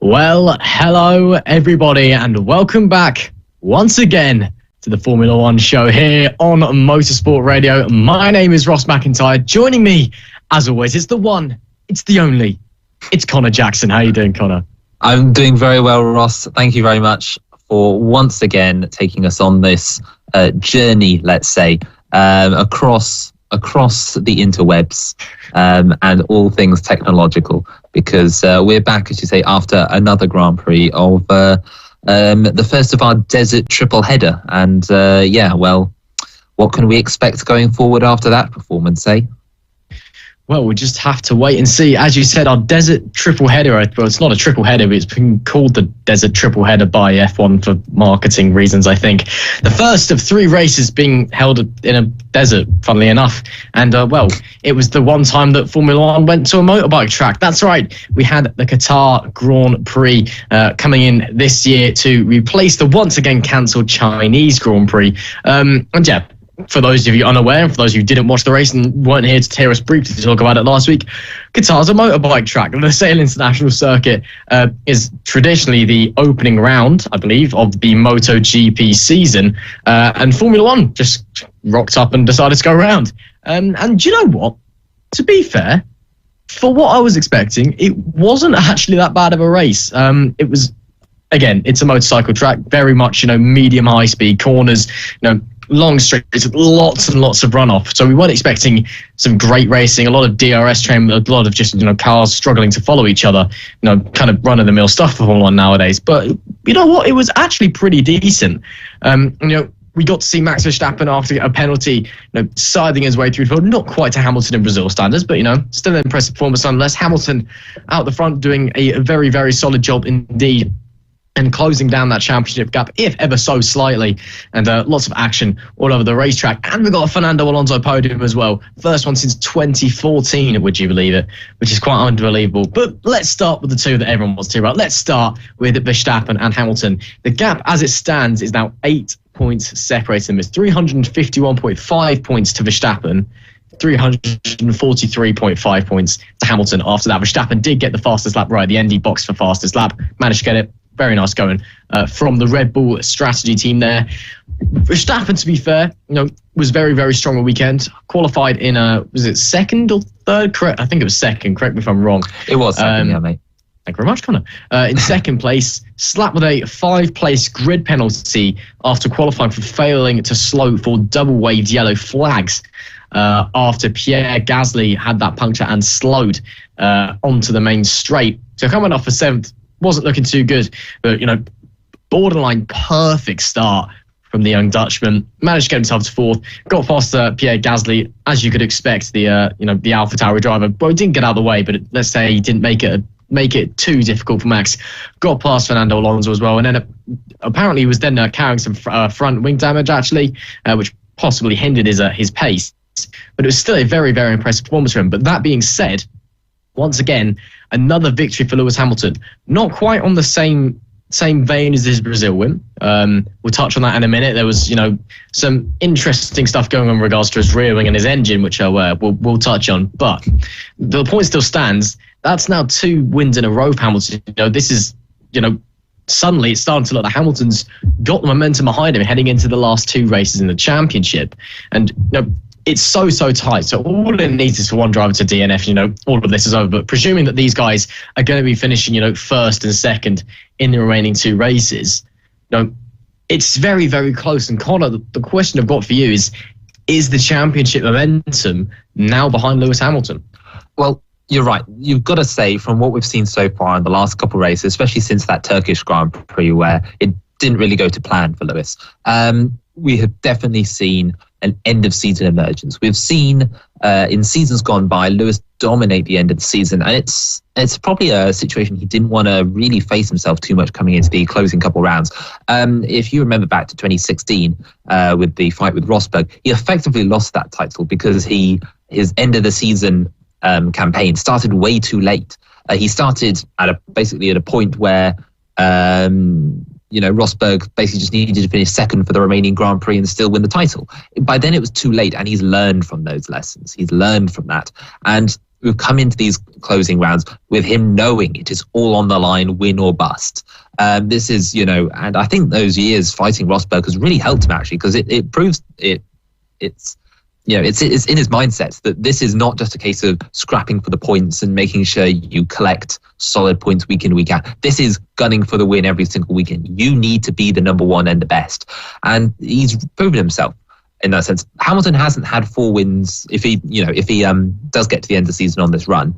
Well, hello everybody and welcome back once again to the Formula One show here on Motorsport Radio. My name is Ross McIntyre. Joining me, as always, it's the one, it's the only, it's Connor Jackson. How you doing, Connor? I'm doing very well, Ross. Thank you very much for once again taking us on this journey, let's say, across the interwebs and all things technological, because we're back, as you say, after another Grand Prix of the first of our desert triple header. And what can we expect going forward after that performance, eh? Well, we just have to wait and see. As you said, our desert triple header, well, it's not a triple header, but it's been called the desert triple header by F1 for marketing reasons, I think. The first of 3 races being held in a desert, funnily enough. And, it was the one time that Formula One went to a motorbike track. That's right. We had the Qatar Grand Prix coming in this year to replace the once again cancelled Chinese Grand Prix. For those of you unaware, and for those who didn't watch the race and weren't here to hear us briefly talk about it last week, Qatar's a motorbike track. The Sail International Circuit is traditionally the opening round, I believe, of the MotoGP season. And Formula One just rocked up and decided to go around. And do you know what? To be fair, for what I was expecting, it wasn't actually that bad of a race. It was, again, it's a motorcycle track, very much, medium high speed corners, long straights, lots and lots of runoff. So we weren't expecting some great racing, a lot of DRS training, a lot of just, cars struggling to follow each other, kind of run-of-the-mill stuff for Formula One nowadays. But you know what? It was actually pretty decent. We got to see Max Verstappen after a penalty, siding his way through the field, not quite to Hamilton in Brazil standards, but, still an impressive performance nonetheless. Hamilton out the front doing a very, very solid job indeed, and closing down that championship gap, if ever so slightly, and lots of action all over the racetrack. And we've got a Fernando Alonso podium as well. First one since 2014, would you believe it? Which is quite unbelievable. But let's start with the two that everyone wants to hear about. Let's start with Verstappen and Hamilton. The gap as it stands is now 8 points separating them. It's 351.5 points to Verstappen, 343.5 points to Hamilton. After that, Verstappen did get the fastest lap right, the ND box for fastest lap, managed to get it. Very nice going from the Red Bull strategy team there. Verstappen, to be fair, was very, very strong all weekend. Qualified in was it second or third? Correct. I think it was second. Correct me if I'm wrong. It was second, yeah, mate. Thank you very much, Connor. In second place, slapped with a 5-place grid penalty after qualifying for failing to slow for double-waved yellow flags after Pierre Gasly had that puncture and slowed onto the main straight. So coming off for 7th, wasn't looking too good, but, borderline perfect start from the young Dutchman. Managed to get himself to 4th, got past Pierre Gasly, as you could expect, the AlphaTauri driver. Well, he didn't get out of the way, but let's say he didn't make it too difficult for Max. Got past Fernando Alonso as well, and then apparently he was then carrying some front wing damage, actually, which possibly hindered his pace. But it was still a very, very impressive performance for him. But that being said, once again, another victory for Lewis Hamilton. Not quite on the same vein as his Brazil win. We'll touch on that in a minute. There was, some interesting stuff going on in regards to his rear wing and his engine, which we'll touch on. But the point still stands. That's now 2 wins in a row for Hamilton. This is, suddenly it's starting to look like Hamilton's got the momentum behind him heading into the last 2 races in the championship. And, it's so tight. So all it needs is for one driver to DNF, all of this is over. But presuming that these guys are going to be finishing, first and second in the remaining 2 races, it's very, very close. And Connor, the question I've got for you is the championship momentum now behind Lewis Hamilton? Well, you're right. You've got to say, from what we've seen so far in the last couple of races, especially since that Turkish Grand Prix where it didn't really go to plan for Lewis, we have definitely seen an end-of-season emergence. We've seen in seasons gone by Lewis dominate the end of the season, and it's probably a situation he didn't want to really face himself too much coming into the closing couple rounds. If you remember back to 2016 with the fight with Rosberg, he effectively lost that title because his end of the season campaign started way too late. He started basically at a point where Rosberg basically just needed to finish second for the remaining Grand Prix and still win the title. By then it was too late, and he's learned from those lessons. He's learned from that. And we've come into these closing rounds with him knowing it is all on the line, win or bust. This is, and I think those years fighting Rosberg has really helped him actually, because it proves it's in his mindset that this is not just a case of scrapping for the points and making sure you collect solid points week in, week out. This is gunning for the win every single weekend. You need to be the number one and the best. And he's proven himself in that sense. Hamilton hasn't had 4 wins. If he does get to the end of the season on this run,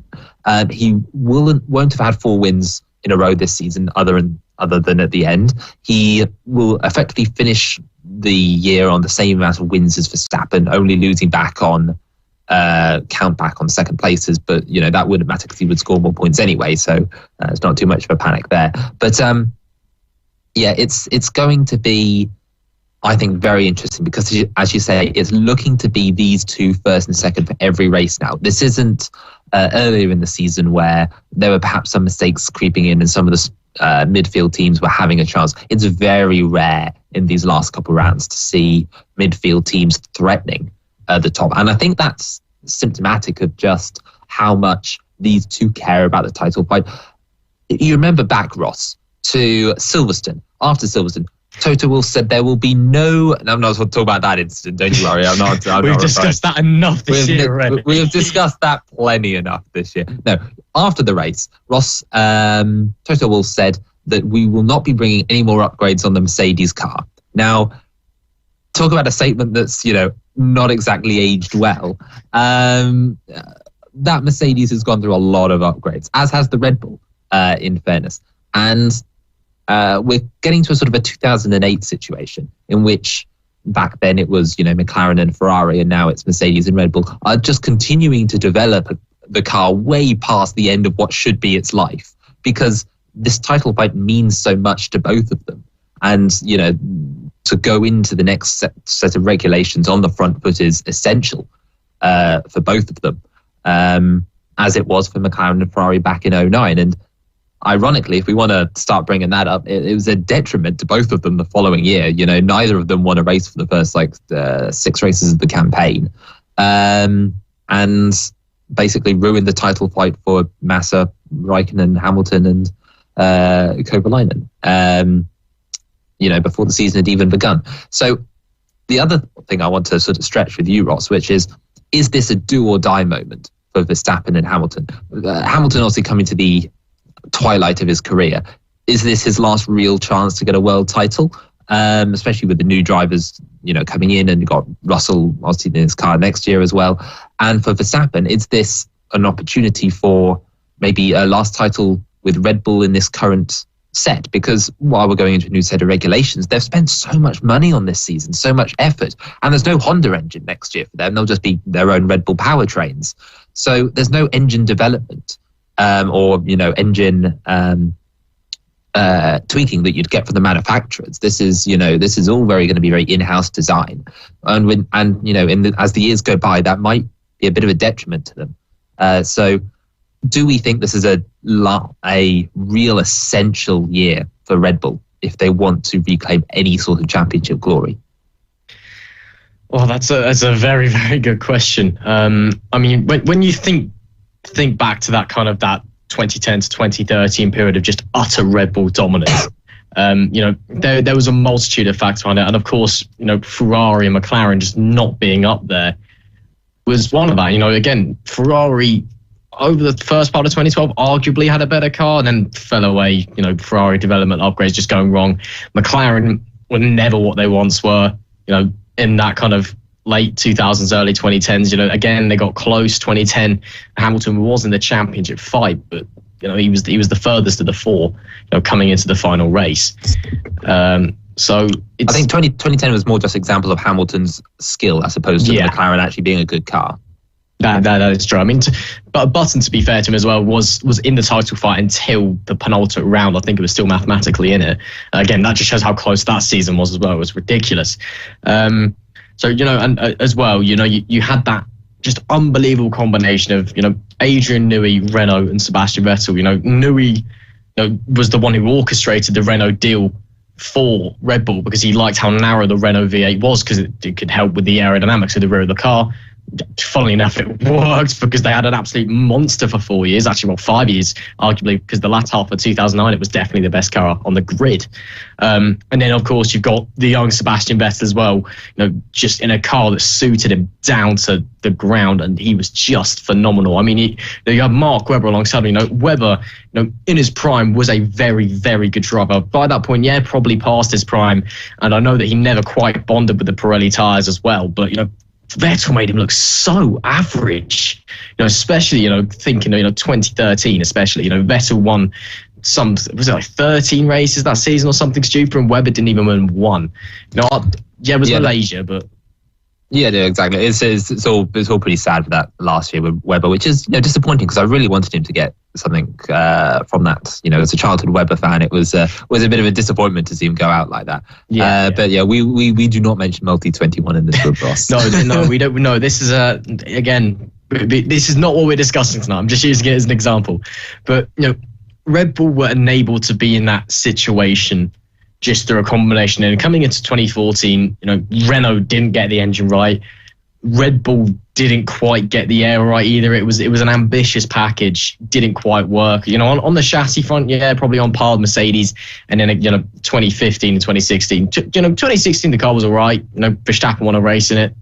he won't have had 4 wins in a row this season other than at the end. He will effectively finish the year on the same amount of wins as Verstappen, only losing back on count back on second places, but that wouldn't matter because he would score more points anyway, so it's not too much of a panic there. But it's going to be, I think, very interesting because, as you say, it's looking to be these 2 first and second for every race now. This isn't earlier in the season where there were perhaps some mistakes creeping in and some of the midfield teams were having a chance. It's very rare in these last couple of rounds to see midfield teams threatening the top. And I think that's symptomatic of just how much these 2 care about the title fight. You remember back, Ross, to Silverstone. After Silverstone, Toto Wolff said there will be no... And I'm not talking about that incident, don't you worry. We've discussed that enough this year already. We have discussed that plenty enough this year. No, after the race, Ross, Toto Wolff said that we will not be bringing any more upgrades on the Mercedes car. Now, talk about a statement that's, not exactly aged well. That Mercedes has gone through a lot of upgrades, as has the Red Bull, in fairness. And we're getting to a sort of a 2008 situation in which back then it was, McLaren and Ferrari, and now it's Mercedes and Red Bull are just continuing to develop the car way past the end of what should be its life, because this title fight means so much to both of them. And, to go into the next set of regulations on the front foot is essential for both of them, as it was for McLaren and Ferrari back in 2009. And ironically, if we want to start bringing that up, it was a detriment to both of them the following year. Neither of them won a race for the first 6 races of the campaign, and basically ruined the title fight for Massa, Raikkonen, Hamilton, and Kovalainen, before the season had even begun. So the other thing I want to sort of stretch with you, Ross, which is this a do or die moment for Verstappen and Hamilton? Hamilton obviously coming to the twilight of his career. Is this his last real chance to get a world title? Especially with the new drivers, coming in, and got Russell obviously in his car next year as well. And for Verstappen, is this an opportunity for maybe a last title with Red Bull in this current set? Because while we're going into a new set of regulations, they've spent so much money on this season, so much effort, and there's no Honda engine next year for them. They'll just be their own Red Bull powertrains. So there's no engine development or engine tweaking that you'd get from the manufacturers. This is all going to be very in-house design, and as the years go by, that might be a bit of a detriment to them. So, do we think this is a real essential year for Red Bull if they want to reclaim any sort of championship glory? Well, that's a very, very good question. When you think back to that 2010 to 2013 period of just utter Red Bull dominance, there was a multitude of factors around it, and of course, Ferrari and McLaren just not being up there was one of that. Again, Ferrari over the first part of 2012 arguably had a better car, and then fell away. Ferrari development upgrades just going wrong. McLaren were never what they once were. In that kind of late 2000s, early 2010s. Again, they got close. 2010, Hamilton was in the championship fight, but he was the furthest of the 4. Coming into the final race. So I think 2010 was more just an example of Hamilton's skill as opposed to McLaren actually being a good car. That is true. But Button, to be fair to him as well, was in the title fight until the penultimate round. I think it was still mathematically in it. Again, that just shows how close that season was as well. It was ridiculous. And as well, you had that just unbelievable combination of, Adrian Newey, Renault, and Sebastian Vettel. Newey was the one who orchestrated the Renault deal for Red Bull because he liked how narrow the Renault V8 was, because it could help with the aerodynamics of the rear of the car. funnily enough, it worked because they had an absolute monster for 4 years, actually, well, 5 years, arguably, because the latter half of 2009, it was definitely the best car on the grid. And then, of course, you've got the young Sebastian Vettel as well, just in a car that suited him down to the ground, and he was just phenomenal. I mean, you have Mark Webber alongside him. Webber, in his prime, was a very, very good driver. By that point, probably past his prime, and I know that he never quite bonded with the Pirelli tyres as well, but, Vettel made him look so average, especially, thinking, 2013, especially, Vettel won was it like 13 races that season or something stupid, and Webber didn't even win one. It was Malaysia, but. Yeah, exactly. It's all pretty sad for that last year with Webber, which is disappointing because I really wanted him to get something from that. As a childhood Webber fan, it was a bit of a disappointment to see him go out like that. But we do not mention Multi 21 in this group, Ross. No, we don't. No, this is again, this is not what we're discussing tonight. I'm just using it as an example. But Red Bull were unable to be in that situation just through a combination. And coming into 2014, Renault didn't get the engine right. Red Bull didn't quite get the air right either. It was an ambitious package, didn't quite work. On the chassis front, probably on par with Mercedes. And then 2015 and 2016. 2016 the car was all right. Verstappen won a race in it.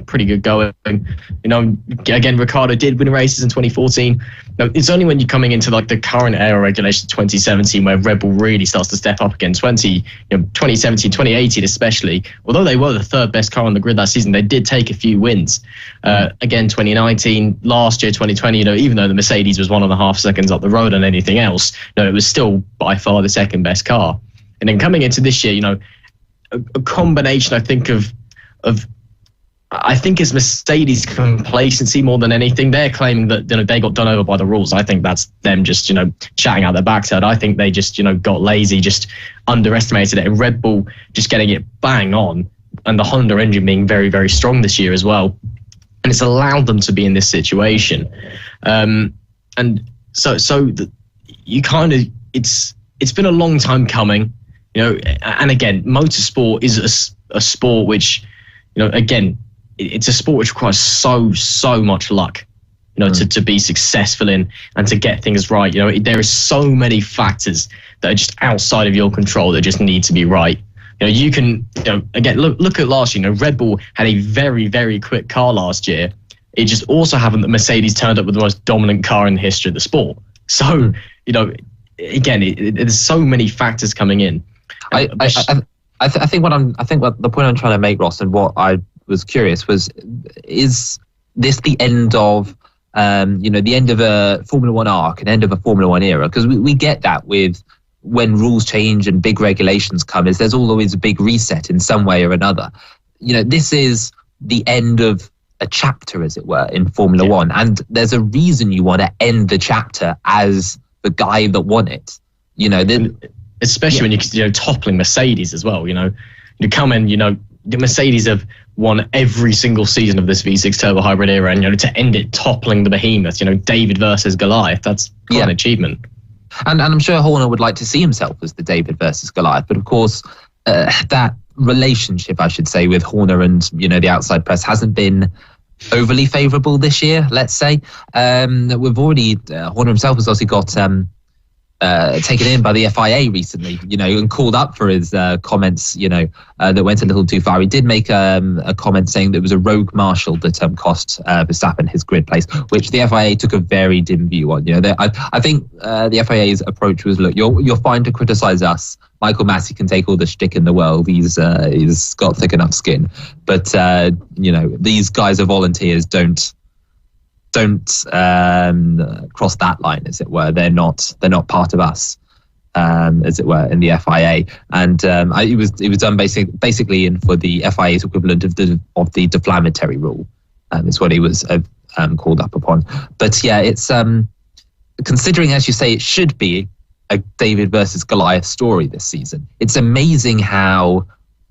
Pretty good going. Again, Ricciardo did win races in 2014. It's only when you're coming into like the current aero regulation 2017 where Red Bull really starts to step up again. 2017, 2018 especially, although they were the third best car on the grid that season, they did take a few wins. Again, 2019, last year, 2020, even though the Mercedes was 1.5 seconds up the road and anything else, it was still by far the second best car. And then coming into this year, a combination, I think, of I think it's Mercedes' complacency more than anything. They're claiming that they got done over by the rules. I think that's them just chatting out their backside. I think they just got lazy, just underestimated it. And Red Bull just getting it bang on, and the Honda engine being very, very strong this year as well, and it's allowed them to be in this situation. And so you kind of it's been a long time coming, And again, motorsport is a sport which, again. It's a sport which requires so much luck, to be successful in and to get things right. There are so many factors that are just outside of your control that just need to be right. You can, again, look at last year. Red Bull had a very, very quick car last year. It just also happened that Mercedes turned up with the most dominant car in the history of the sport. So, again, there's so many factors coming in. I think what the point I'm trying to make, Ross, and what I was curious was, is this the end of the end of a Formula One arc, an end of a Formula One era? Because we get that with when rules change and big regulations come, is there's always a big reset in some way or another. This is the end of a chapter, as it were, in Formula One, and there's a reason you want to end the chapter as the guy that won it. Especially when you're toppling Mercedes as well. You come in, the Mercedes have won every single season of this V6 turbo hybrid era, and to end it toppling the behemoth, David versus Goliath, that's quite an achievement. And I'm sure Horner would like to see himself as the David versus Goliath, but of course that relationship, I should say, with Horner and the outside press hasn't been overly favourable this year. Let's say we've already Horner himself has also got taken in by the FIA recently, and called up for his comments, that went a little too far. He did make a comment saying that it was a rogue marshal that cost Verstappen his grid place, which the FIA took a very dim view on. I think the FIA's approach was, look, you're fine to criticise us. Michael Massey can take all the shtick in the world. He's got thick enough skin, but these guys are volunteers. Don't cross that line, as it were. They're not part of us, as it were, in the FIA. And it was done basically in for the FIA's equivalent of the deflammatory rule. Is what he was called up upon. But it's considering, as you say, it should be a David versus Goliath story this season. It's amazing how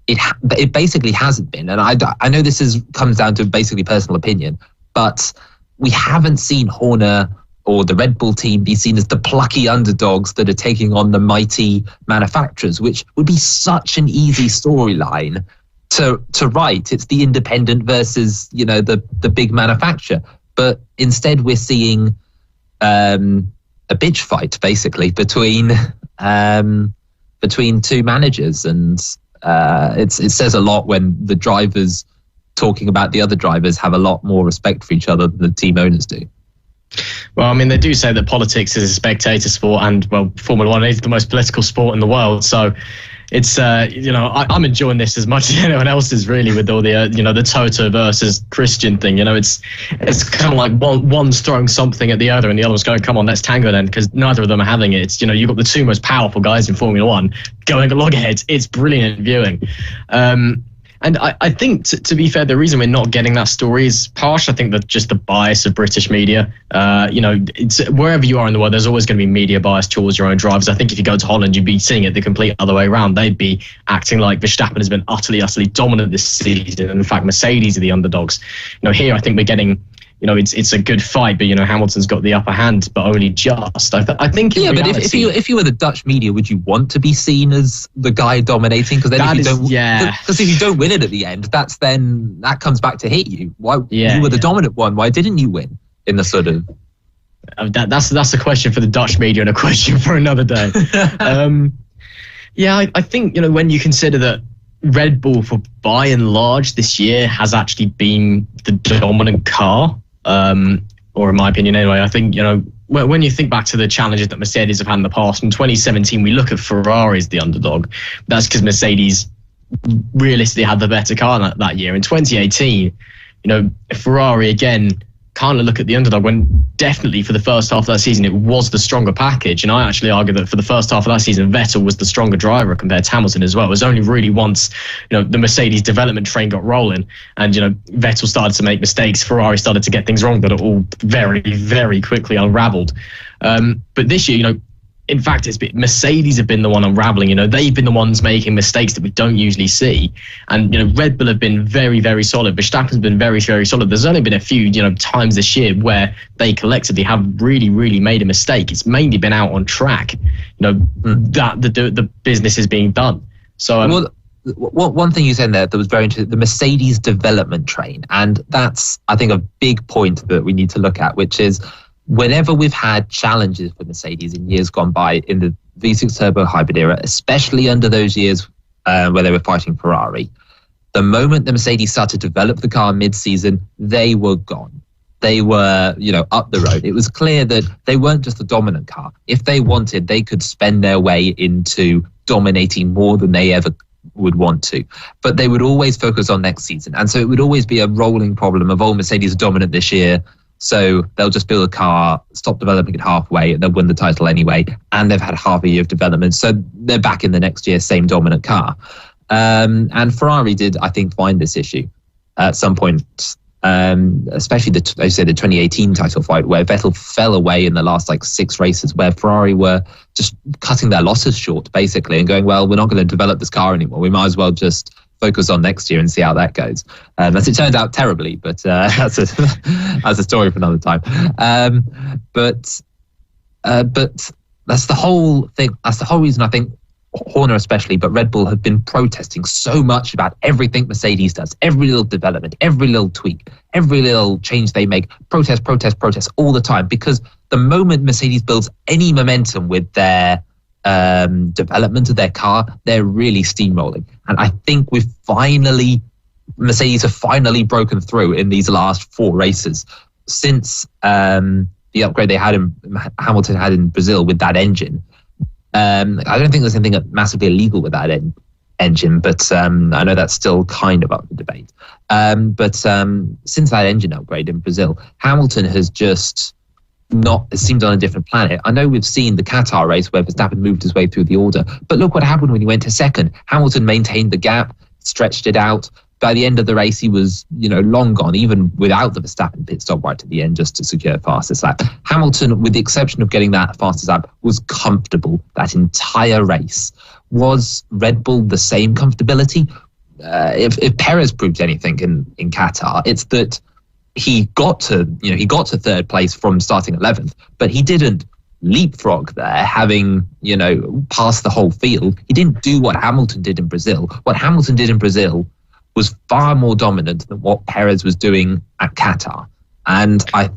it basically hasn't been. And I know this comes down to basically personal opinion, but we haven't seen Horner or the Red Bull team be seen as the plucky underdogs that are taking on the mighty manufacturers, which would be such an easy storyline to right. It's the independent versus, the big manufacturer. But instead we're seeing a bitch fight, basically, between two managers. And it says a lot when the drivers talking about the other drivers have a lot more respect for each other than the team owners do. Well, I mean, they do say that politics is a spectator sport, and, well, Formula One is the most political sport in the world. So it's, I'm enjoying this as much as anyone else is, really, with all the, the Toto versus Christian thing. It's kind of like one's throwing something at the other and the other one's going, come on, let's tango then, because neither of them are having it. It's, you've got the two most powerful guys in Formula One going at loggerheads. It's brilliant viewing. And I think, to be fair, the reason we're not getting that story is partial. I think that just the bias of British media. It's, wherever you are in the world, there's always going to be media bias towards your own drivers. I think if you go to Holland, you'd be seeing it the complete other way around. They'd be acting like Verstappen has been utterly dominant this season. And in fact, Mercedes are the underdogs. Here I think we're getting, it's a good fight, but Hamilton's got the upper hand, but only just. I think. Yeah, reality, but if you were the Dutch media, would you want to be seen as the guy dominating? Because then if you don't win it at the end, that comes back to hit you. Why you were the dominant one? Why didn't you win in the sort of? That's a question for the Dutch media and a question for another day. I think when you consider that Red Bull, for by and large this year, has actually been the dominant car. Or in my opinion anyway, I think, when you think back to the challenges that Mercedes have had in the past, in 2017, we look at Ferrari as the underdog. That's because Mercedes realistically had the better car that year. In 2018, Ferrari, again, can't look at the underdog when definitely for the first half of that season, it was the stronger package. And I actually argue that for the first half of that season, Vettel was the stronger driver compared to Hamilton as well. It was only really once, the Mercedes development train got rolling and, Vettel started to make mistakes, Ferrari started to get things wrong, that it all very, very quickly unraveled. But this year, in fact, Mercedes have been the one unraveling. They've been the ones making mistakes that we don't usually see. And, Red Bull have been very, very solid. Verstappen's been very, very solid. There's only been a few, times this year where they collectively have really, really made a mistake. It's mainly been out on track, that the business is being done. So, one thing you said there that was very interesting, the Mercedes development train. And that's, I think, a big point that we need to look at, which is, whenever we've had challenges for Mercedes in years gone by in the V6 turbo hybrid era, especially under those years where they were fighting Ferrari, the moment the Mercedes started to develop the car mid-season, they were gone. They were, up the road. It was clear that they weren't just the dominant car. If they wanted, they could spend their way into dominating more than they ever would want to. But they would always focus on next season. And so it would always be a rolling problem of, Mercedes are dominant this year, so they'll just build a car, stop developing it halfway, and they'll win the title anyway. And they've had half a year of development, so they're back in the next year, same dominant car. And Ferrari did, I think, find this issue at some point, especially the 2018 title fight, where Vettel fell away in the last 6 races, where Ferrari were just cutting their losses short, basically, and going, well, we're not going to develop this car anymore. We might as well just focus on next year and see how that goes. As it turned out, terribly, but that's a story for another time. But that's the whole thing. That's the whole reason I think Horner especially, but Red Bull have been protesting so much about everything Mercedes does, every little development, every little tweak, every little change they make. Protest all the time, because the moment Mercedes builds any momentum with their development of their car, they're really steamrolling. And I think Mercedes have finally broken through in these last 4 races since the upgrade Hamilton had in Brazil with that engine. I don't think there's anything massively illegal with that engine, but I know that's still kind of up for debate. But since that engine upgrade in Brazil, Hamilton has just it seemed on a different planet. I know we've seen the Qatar race where Verstappen moved his way through the order, but look what happened when he went to second. Hamilton maintained the gap, stretched it out. By the end of the race, he was, long gone, even without the Verstappen pit stop right at the end, just to secure fastest lap. Hamilton, with the exception of getting that fastest lap, was comfortable that entire race. Was Red Bull the same comfortability? If Perez proved anything in Qatar, it's that he got to third place from starting 11th, but he didn't leapfrog there, having passed the whole field. He didn't do what Hamilton did in Brazil. What Hamilton did in Brazil was far more dominant than what Perez was doing at Qatar. And I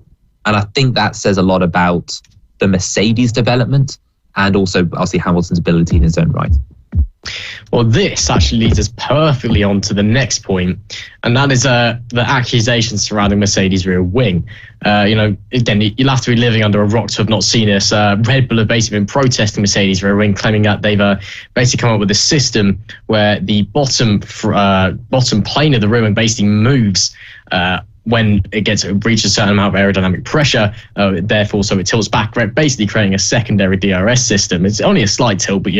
think that says a lot about the Mercedes development and also obviously Hamilton's ability in his own right. Well, this actually leads us perfectly on to the next point, and that is the accusations surrounding Mercedes' rear wing. Again, you'll have to be living under a rock to have not seen this. Red Bull have basically been protesting Mercedes' rear wing, claiming that they've basically come up with a system where the bottom plane of the rear wing basically moves when it reaches a certain amount of aerodynamic pressure, therefore, so it tilts back, basically creating a secondary DRS system. It's only a slight tilt, but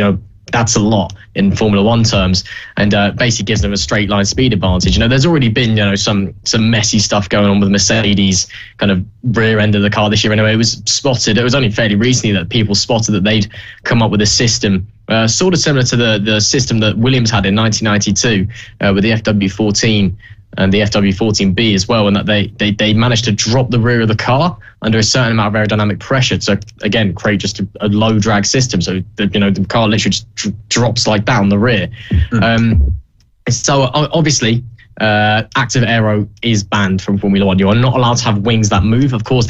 that's a lot in Formula One terms, and basically gives them a straight line speed advantage. There's already been some messy stuff going on with Mercedes kind of rear end of the car this year. Anyway, it was only fairly recently that people spotted that they'd come up with a system sort of similar to the system that Williams had in 1992 with the FW14 and the FW14B as well, and that they managed to drop the rear of the car under a certain amount of aerodynamic pressure to, again, create just a low drag system. So, the car literally just drops like that on the rear. So, obviously, active aero is banned from Formula One. You are not allowed to have wings that move. Of course,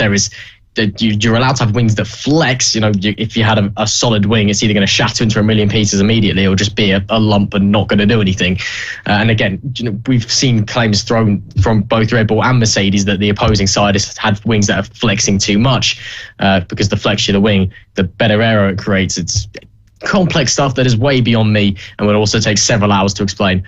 you're allowed to have wings that flex. If you had a solid wing, it's either going to shatter into a million pieces immediately or just be a lump and not going to do anything. And again, we've seen claims thrown from both Red Bull and Mercedes that the opposing side has had wings that are flexing too much, because the flexier the wing, the better aero it creates. It's complex stuff that is way beyond me and will also take several hours to explain.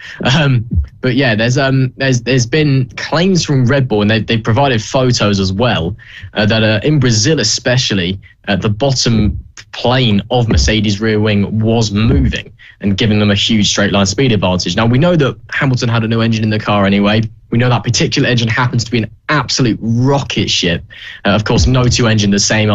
But yeah, there's been claims from Red Bull, and they've provided photos as well, that in Brazil especially, the bottom plane of Mercedes' rear wing was moving and giving them a huge straight line speed advantage. Now, we know that Hamilton had a new engine in the car anyway. We know that particular engine happens to be an absolute rocket ship. Of course, no two engine the same.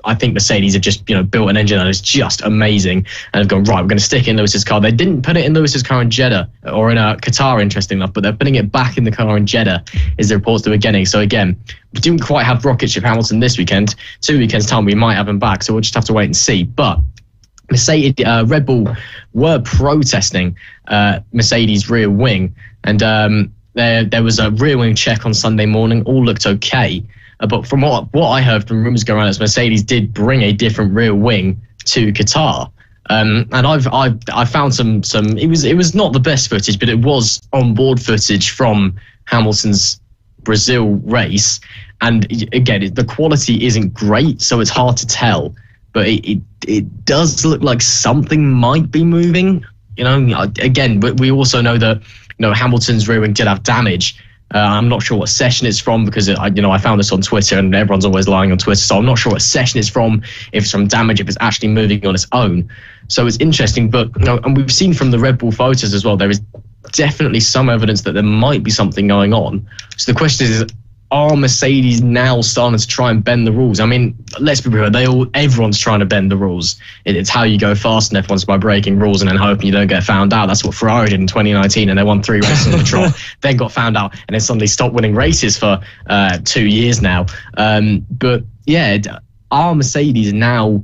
I think Mercedes have just built an engine that is just amazing and have gone, right, we're going to stick it in Lewis's car. They didn't put it in Lewis's car in Jeddah or in Qatar, interesting enough, but they're putting it back in the car in Jeddah, is the reports that we're getting. So again, we didn't quite have rocket ship Hamilton this weekend. 2 weekends time we might have him back, so we'll just have to wait and see. But Red Bull were protesting Mercedes' rear wing, and there was a rear wing check on Sunday morning. All looked okay. But from what I heard from rumours going around, is Mercedes did bring a different rear wing to Qatar, and I found some. It was not the best footage, but it was onboard footage from Hamilton's Brazil race, and again, the quality isn't great, so it's hard to tell. But it does look like something might be moving. Again, we also know that Hamilton's rear wing did have damage. I'm not sure what session it's from, because I found this on Twitter, and everyone's always lying on Twitter, so I'm not sure what session it's from, if it's from damage, if it's actually moving on its own. So it's interesting, but and we've seen from the Red Bull photos as well, there is definitely some evidence that there might be something going on. So the question is, are Mercedes now starting to try and bend the rules? I mean, let's be real, everyone's trying to bend the rules. It's how you go fast, and F1's by breaking rules and then hoping you don't get found out. That's what Ferrari did in 2019, and they won 3 races on the trot, then got found out, and then suddenly stopped winning races for 2 years now. But yeah, are Mercedes now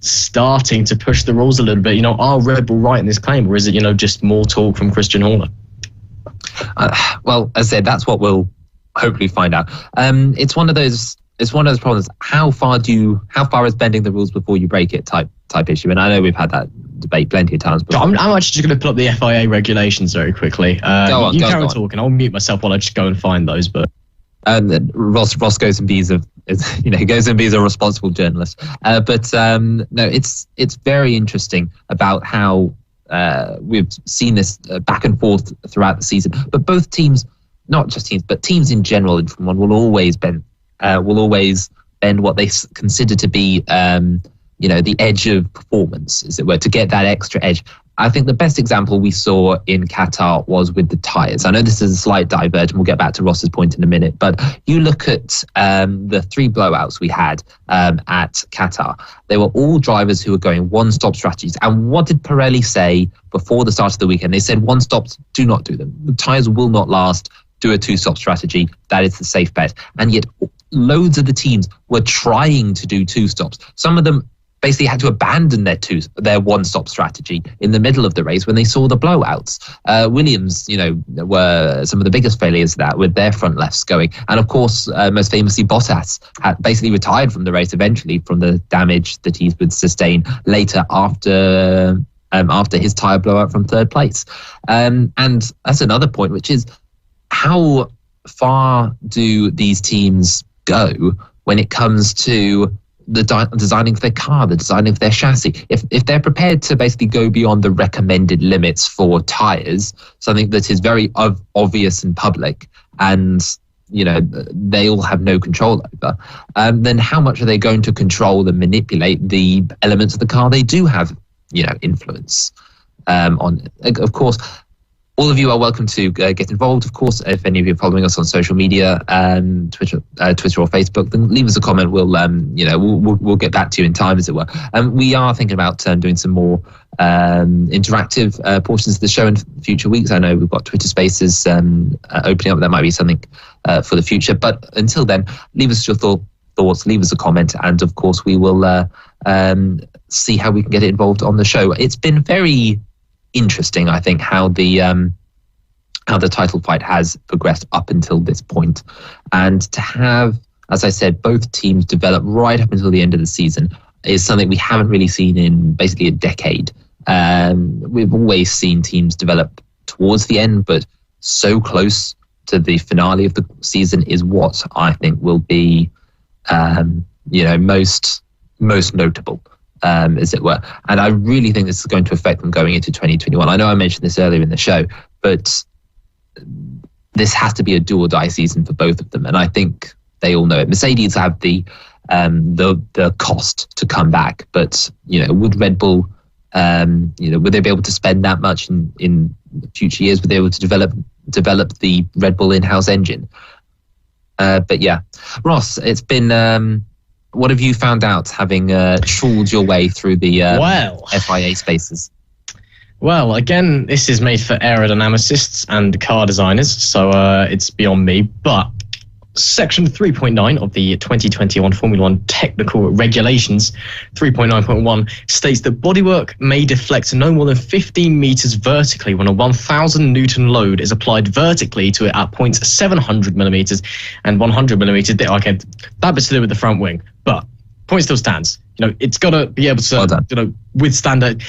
starting to push the rules a little bit? Are Red Bull right in this claim, or is it just more talk from Christian Horner? Well, as I said, that's what we'll hopefully find out. It's one of those problems. How far is bending the rules before you break it type issue? And I know we've had that debate plenty of times before. I'm actually just going to pull up the FIA regulations very quickly. Go on talking. I'll mute myself while I just go and find those. But Ross goes and bees a responsible journalist. No, it's very interesting about how we've seen this back and forth throughout the season. But both teams, not just teams, but teams in general in Formula One will always bend what they consider to be, the edge of performance, as it were, to get that extra edge. I think the best example we saw in Qatar was with the tyres. I know this is a slight divergence. We'll get back to Ross's point in a minute, but you look at the 3 blowouts we had at Qatar. They were all drivers who were going one-stop strategies. And what did Pirelli say before the start of the weekend? They said one-stops, do not do them. The tyres will not last. Do a 2-stop strategy. That is the safe bet. And yet loads of the teams were trying to do 2 stops. Some of them basically had to abandon their one-stop strategy in the middle of the race when they saw the blowouts. Williams, were some of the biggest failures of that, with their front lefts going. And of course, most famously, Bottas had basically retired from the race eventually from the damage that he would sustain later after his tyre blowout from third place. And that's another point, which is how far do these teams go when it comes to the designing of their car, the designing of their chassis? If they're prepared to basically go beyond the recommended limits for tyres, something that is very obvious and public, and they all have no control over, then how much are they going to control and manipulate the elements of the car they do have influence on? Of course, all of you are welcome to get involved. Of course, if any of you are following us on social media, Twitter or Facebook, then leave us a comment. We'll get back to you in time, as it were. We are thinking about doing some more interactive portions of the show in future weeks. I know we've got Twitter Spaces opening up. That might be something for the future. But until then, leave us your thoughts. Leave us a comment, and of course, we will see how we can get involved on the show. It's been very interesting, I think, how the title fight has progressed up until this point, and to have, as I said, both teams develop right up until the end of the season is something we haven't really seen in basically a decade. We've always seen teams develop towards the end, but so close to the finale of the season is what I think will be most notable, as it were. And I really think this is going to affect them going into 2021. I know I mentioned this earlier in the show, but this has to be a do or die season for both of them. And I think they all know it. Mercedes have the cost to come back, but would Red Bull, would they be able to spend that much in future years? Would they be able to develop the Red Bull in-house engine? But yeah, Ross, it's been. What have you found out, having trawled your way through the FIA spaces? Well, again, this is made for aerodynamicists and car designers, so it's beyond me. But Section 3.9 of the 2021 Formula One Technical Regulations, 3.9.1, states that bodywork may deflect no more than 15 meters vertically when a 1,000 Newton load is applied vertically to it at points 700 millimeters and 100 millimeters. Okay, that bit's to do with the front wing, but point still stands. It's got to be able to, withstand it.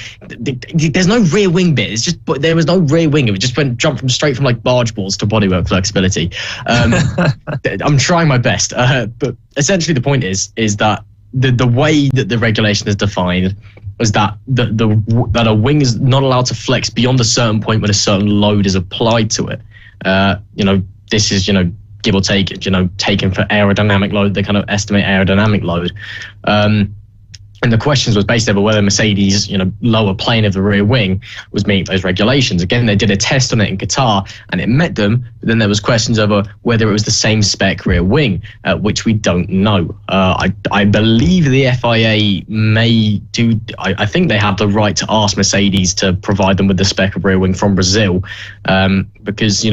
There's no rear wing bit. There was no rear wing. It just jumped straight from like barge balls to bodywork flexibility. I'm trying my best, but essentially the point is that the way that the regulation is defined is that that a wing is not allowed to flex beyond a certain point when a certain load is applied to it. This is give or take, taken for aerodynamic load. They kind of estimate aerodynamic load. And the questions was based over whether Mercedes, lower plane of the rear wing was meeting those regulations. Again, they did a test on it in Qatar and it met them. But then there was questions over whether it was the same spec rear wing, which we don't know. I believe the FIA may do. I think they have the right to ask Mercedes to provide them with the spec of rear wing from Brazil, because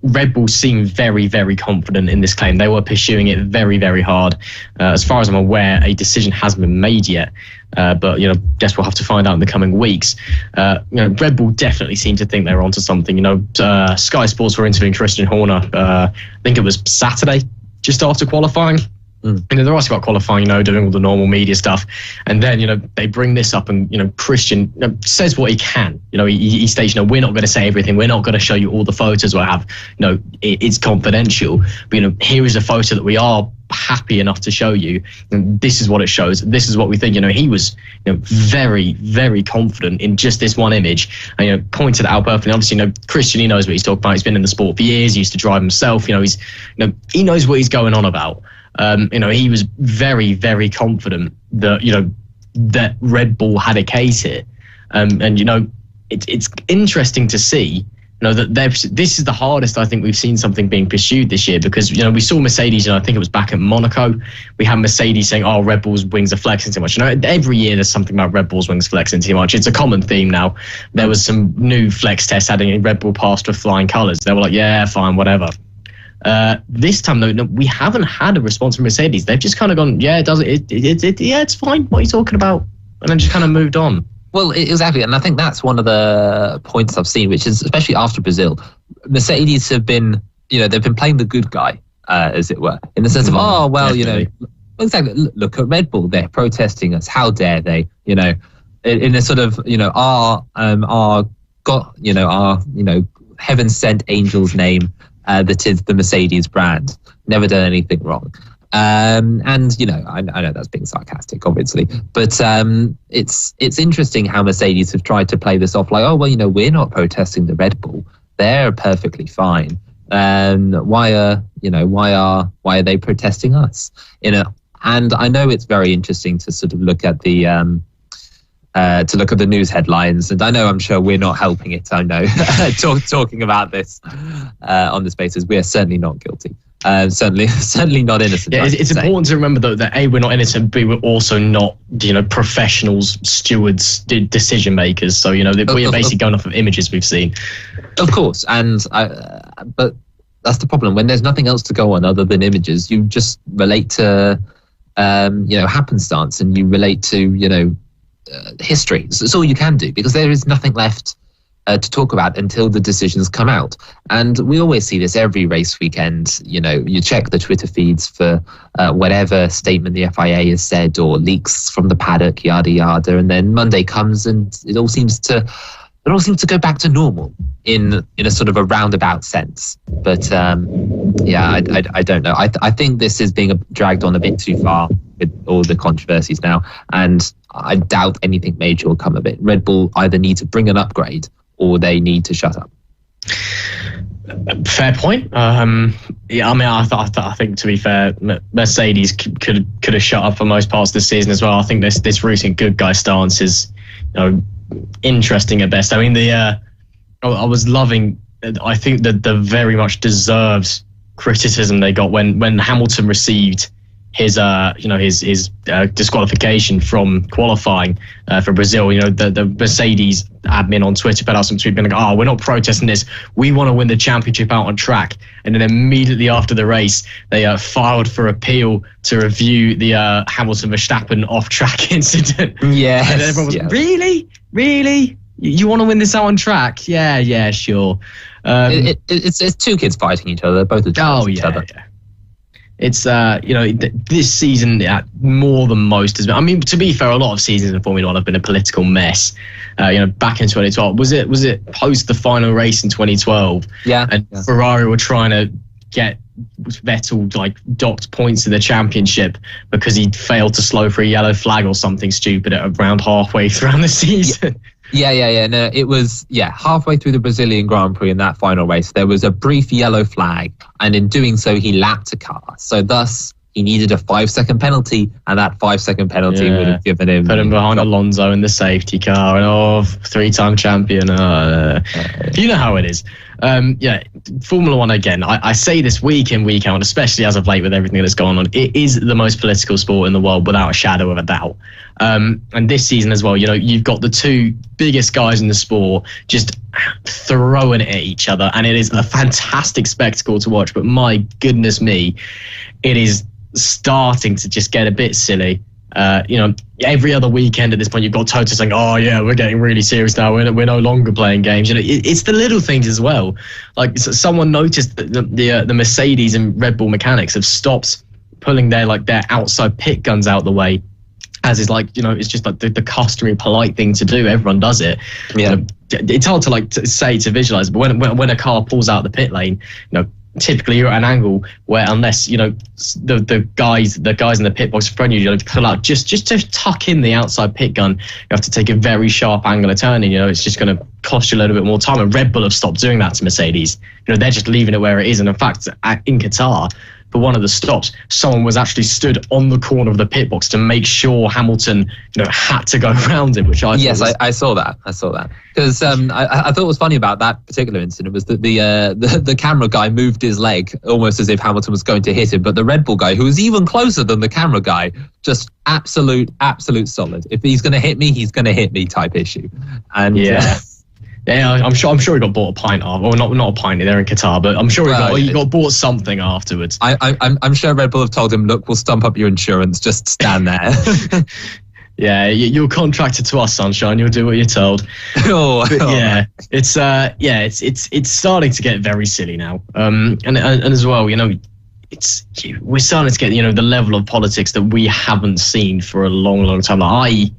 Red Bull seemed very, very confident in this claim. They were pursuing it very, very hard. As far as I'm aware, a decision hasn't been made yet. But guess we'll have to find out in the coming weeks. Red Bull definitely seemed to think they were onto something. Sky Sports were interviewing Christian Horner. I think it was Saturday, just after qualifying. They're asking about qualifying, doing all the normal media stuff, and then they bring this up, and Christian says what he can. He states, we're not going to say everything, we're not going to show you all the photos or have, it's confidential. But here is a photo that we are happy enough to show you, and this is what it shows. This is what we think. He was very, very confident in just this one image, and pointed it out perfectly. Obviously, Christian, he knows what he's talking about. He's been in the sport for years. He used to drive himself. He knows what he's going on about. He was very, very confident that that Red Bull had a case here, it's interesting to see that this is the hardest I think we've seen something being pursued this year, because we saw Mercedes, I think it was back at Monaco, we had Mercedes saying, oh, Red Bull's wings are flexing too much. Every year there's something about Red Bull's wings flexing too much. It's a common theme now. There was some new flex tests adding Red Bull passed with flying colours. They were like, yeah, fine, whatever. This time though, we haven't had a response from Mercedes. They've just kind of gone, yeah, it does it. Yeah, it's fine. What are you talking about? and then just kind of moved on. Well, exactly. And I think that's one of the points I've seen, which is especially after Brazil, Mercedes have been, they've been playing the good guy, as it were, in the sense of, definitely. Exactly. Look at Red Bull. They're protesting us. How dare they? In a sort of, our heaven sent angel's name, that is the Mercedes brand. Never done anything wrong. I know that's being sarcastic, obviously, but it's interesting how Mercedes have tried to play this off like, we're not protesting the Red Bull. They're perfectly fine. Why are they protesting us? And I know it's very interesting to sort of look at the news headlines, and I'm sure we're not helping it. I know talking about this on this basis, we are certainly not guilty. Certainly not innocent. Yeah, it's important to remember though that A, we're not innocent, B, we're also not professionals, stewards, decision makers. So we are basically going off of images we've seen. Of course, but that's the problem. When there's nothing else to go on other than images, you just relate to happenstance, and you relate to history. So it's all you can do, because there is nothing left to talk about until the decisions come out. And we always see this every race weekend. You check the Twitter feeds for whatever statement the FIA has said or leaks from the paddock, yada yada, and then Monday comes and it all seems to go back to normal in a sort of a roundabout sense. But I don't know. I think this is being dragged on a bit too far with all the controversies now, and I doubt anything major will come of it. Red Bull either need to bring an upgrade or they need to shut up. Fair point. I think to be fair, Mercedes could have shut up for most parts of the season as well. I think this recent good guy stance is interesting at best. I mean, I was loving. I think that the very much deserved criticism they got when Hamilton received his disqualification from qualifying for Brazil. The Mercedes admin on Twitter put out some tweet being like, we're not protesting this, we want to win the championship out on track. And then immediately after the race, they filed for appeal to review the Hamilton Verstappen off-track incident. Yeah, and everyone was really you want to win this out on track? Yeah, sure. It's two kids fighting each other. Both are each other. Yeah. It's this season more than most has been. I mean, to be fair, a lot of seasons in Formula One have been a political mess. Back in 2012, was it post the final race in 2012? Yeah. And Ferrari were trying to get Vettel docked points in the championship because he failed to slow for a yellow flag or something stupid at around halfway through the season. Yeah. No, it was halfway through the Brazilian Grand Prix in that final race, there was a brief yellow flag, and in doing so, he lapped a car. So thus, he needed a 5-second penalty, and that 5-second penalty would have given him... Put him behind Alonso in the safety car, and 3-time champion. You know how it is. Formula One, again, I say this week in, week out, especially as of late with everything that's going on, it is the most political sport in the world without a shadow of a doubt. And this season as well, you've got the two biggest guys in the sport just throwing it at each other, and it is a fantastic spectacle to watch. But my goodness me, it is starting to just get a bit silly. Every other weekend at this point, you've got Toto saying, we're getting really serious now. We're no longer playing games. It's the little things as well. Like, someone noticed that the Mercedes and Red Bull mechanics have stopped pulling their outside pit guns out the way, as is it's just like the customary polite thing to do. Everyone does it. Yeah. It's hard to visualize, but when a car pulls out the pit lane, typically you're at an angle where, unless the guys in the pit box in front of you, pull out just to tuck in the outside pit gun, you have to take a very sharp angle of turning. It's just going to cost you a little bit more time. And Red Bull have stopped doing that to Mercedes. They're just leaving it where it is. And in fact, in Qatar, for one of the stops, someone was actually stood on the corner of the pit box to make sure Hamilton, had to go around him. Which I saw that because I thought what was funny about that particular incident was that the camera guy moved his leg almost as if Hamilton was going to hit him, but the Red Bull guy, who was even closer than the camera guy, just absolute solid. If he's going to hit me, he's going to hit me type issue. And yeah, I'm sure he got bought a pint off, or not a pint. They're in Qatar, but I'm sure he got bought something afterwards. I'm sure Red Bull have told him, look, we'll stump up your insurance. Just stand there. Yeah, you're contracted to us, Sunshine. You'll do what you're told. Yeah, it's starting to get very silly now. And as well, we're starting to get the level of politics that we haven't seen for a long, long time. Like, I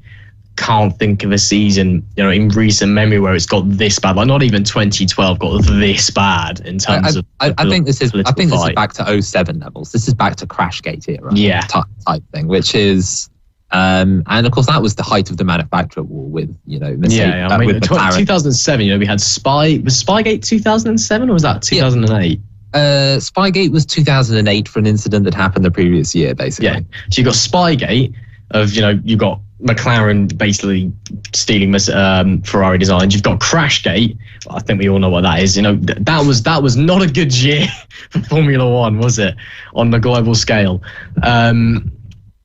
can't think of a season, in recent memory where it's got this bad. Like, not even 2012 got this bad in terms of. I think this is back to 2007 levels. This is back to Crashgate era, type thing, which is. And of course, that was the height of the manufacturer war with, Mercedes, with 2007, we had was Spygate 2007 or was that 2008? Spygate was 2008 for an incident that happened the previous year, basically. Yeah. So you got Spygate of, you got McLaren basically stealing Ferrari designs. You've got Crashgate. I think we all know what that is. That was not a good year for Formula One, was it? On the global scale.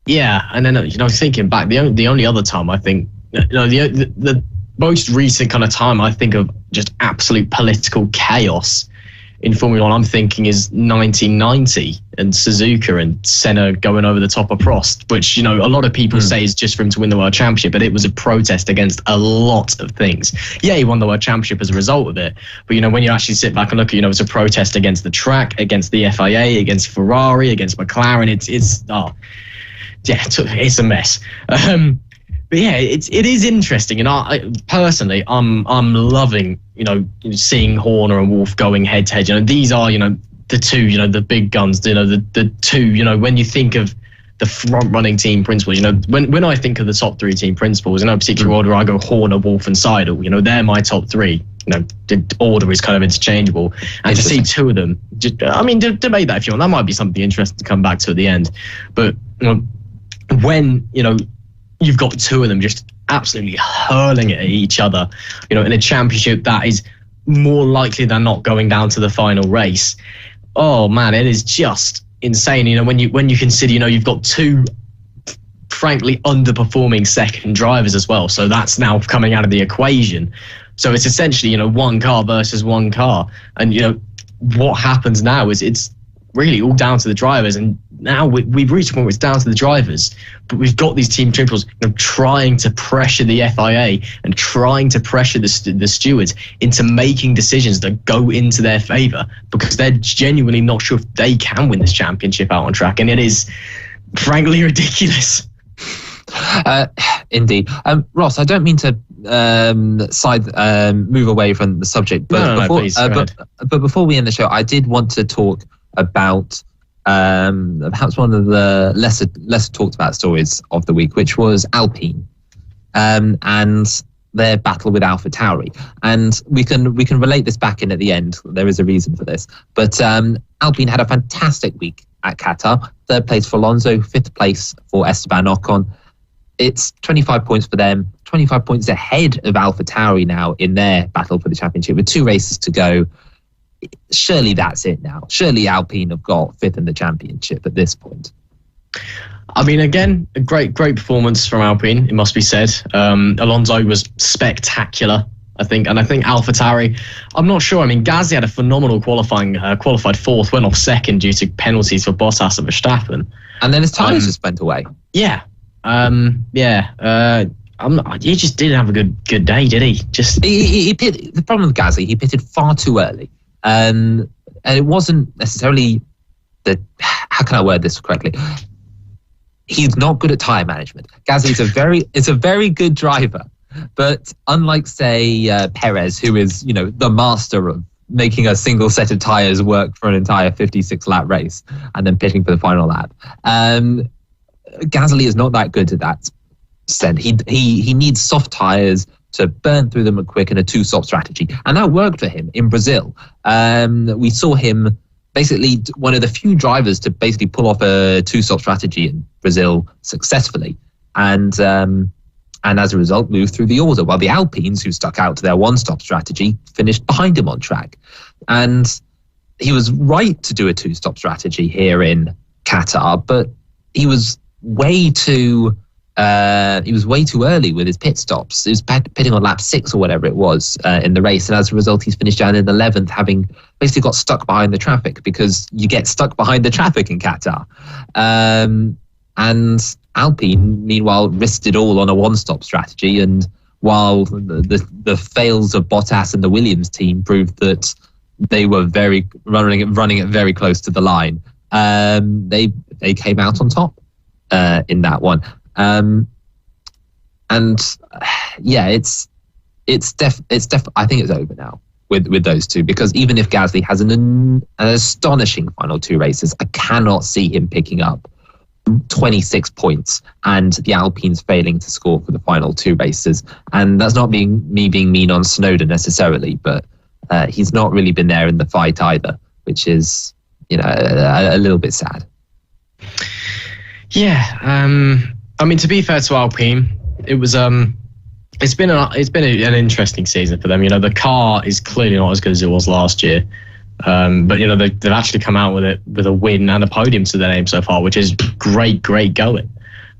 Yeah, and then thinking back, the only other time I think, the most recent kind of time I think of just absolute political chaos in Formula One, I'm thinking is 1990 and Suzuka and Senna going over the top of Prost, which a lot of people say is just for him to win the World Championship, but it was a protest against a lot of things. Yeah, he won the World Championship as a result of it, but when you actually sit back and look at it's a protest against the track, against the FIA, against Ferrari, against McLaren. It's a mess. But yeah, it is interesting, and I personally, I'm loving seeing Horner and Wolff going head to head. These are the two the big guns. The two when you think of the front running team principals. When I think of the top three team principals in no particular order, I go Horner, Wolff, and Seidel. They're my top three. The order is kind of interchangeable, and to see two of them, debate that if you want. That might be something interesting to come back to at the end, but. When you've got two of them just absolutely hurling at each other, in a championship that is more likely than not going down to the final race. Oh man, it is just insane. When you consider, you've got two frankly underperforming second drivers as well. So that's now coming out of the equation. So it's essentially, one car versus one car. And, what happens now is it's really all down to the drivers. And now we've reached a point where it's down to the drivers, but we've got these team principals trying to pressure the FIA and trying to pressure the stewards into making decisions that go into their favour, because they're genuinely not sure if they can win this championship out on track. And it is frankly ridiculous. Indeed. Ross, I don't mean to move away from the subject, but but before we end the show, I did want to talk about perhaps one of the lesser talked about stories of the week, which was Alpine and their battle with AlphaTauri. And we can relate this back in at the end. There is a reason for this, but Alpine had a fantastic week at Qatar. 3rd place for Alonso, 5th place for Esteban Ocon. It's 25 points for them, 25 points ahead of AlphaTauri now in their battle for the championship with 2 races to go. Surely that's it now. Surely Alpine have got 5th in the championship at this point. Again, a great performance from Alpine, it must be said. Alonso was spectacular, I think. And I think AlphaTauri, I'm not sure. Gasly had a phenomenal qualified 4th, went off 2nd due to penalties for Bottas and Verstappen. And then his tyres just went away. Yeah. He just didn't have a good day, did he? The problem with Gasly, he pitted far too early. And it wasn't necessarily how can I word this correctly? He's not good at tyre management. Gasly is a very good driver, but unlike say Perez, who is the master of making a single set of tyres work for an entire 56 lap race and then pitting for the final lap, Gasly is not that good at that extent. He needs soft tyres to burn through them quick in a 2-stop strategy. And that worked for him in Brazil. We saw him basically one of the few drivers to basically pull off a 2-stop strategy in Brazil successfully. And as a result, moved through the order, while the Alpines, who stuck out to their 1-stop strategy, finished behind him on track. And he was right to do a 2-stop strategy here in Qatar, but he was way too early with his pit stops. He was pitting on lap 6 or whatever it was in the race, and as a result, he's finished down in 11th, having basically got stuck behind the traffic, because you get stuck behind the traffic in Qatar. And Alpine, meanwhile, risked it all on a one-stop strategy, and while the fails of Bottas and the Williams team proved that they were running it very close to the line, they came out on top in that one. And yeah, it's I think it's over now with those two, because even if Gasly has an astonishing final two races, I cannot see him picking up 26 points and the Alpines failing to score for the final two races. And that's not me being mean on Snowden necessarily, but he's not really been there in the fight either, which is, a little bit sad. Yeah, I mean, to be fair to Alpine, it was it's been an interesting season for them. The car is clearly not as good as it was last year, but they've actually come out with a win and a podium to their name so far, which is great going.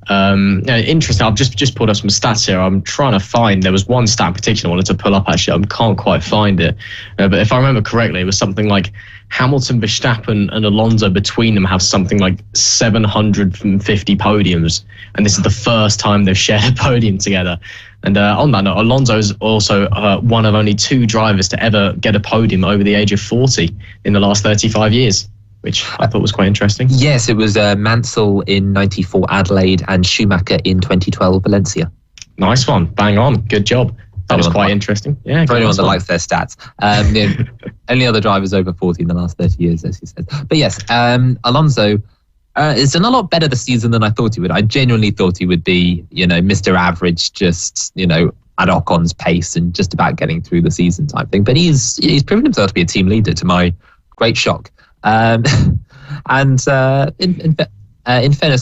Interesting. I've just pulled up some stats here. I'm trying to find. There was one stat in particular I wanted to pull up. Actually, I can't quite find it. But if I remember correctly, it was something like Hamilton, Verstappen, and Alonso between them have something like 750 podiums, and this is the first time they've shared a podium together. And on that note, Alonso is also one of only two drivers to ever get a podium over the age of 40 in the last 35 years. Which I thought was quite interesting. Yes, it was Mansell in 94 Adelaide and Schumacher in 2012 Valencia. Nice one. Bang on. Good job. That was quite interesting. Yeah, for anyone that likes their stats. Only other drivers over 40 in the last 30 years, as he said. But yes, Alonso has done a lot better this season than I thought he would. I genuinely thought he would be, Mr. Average, just, at Ocon's pace and just about getting through the season type thing. But he's proven himself to be a team leader, to my great shock. And in fairness,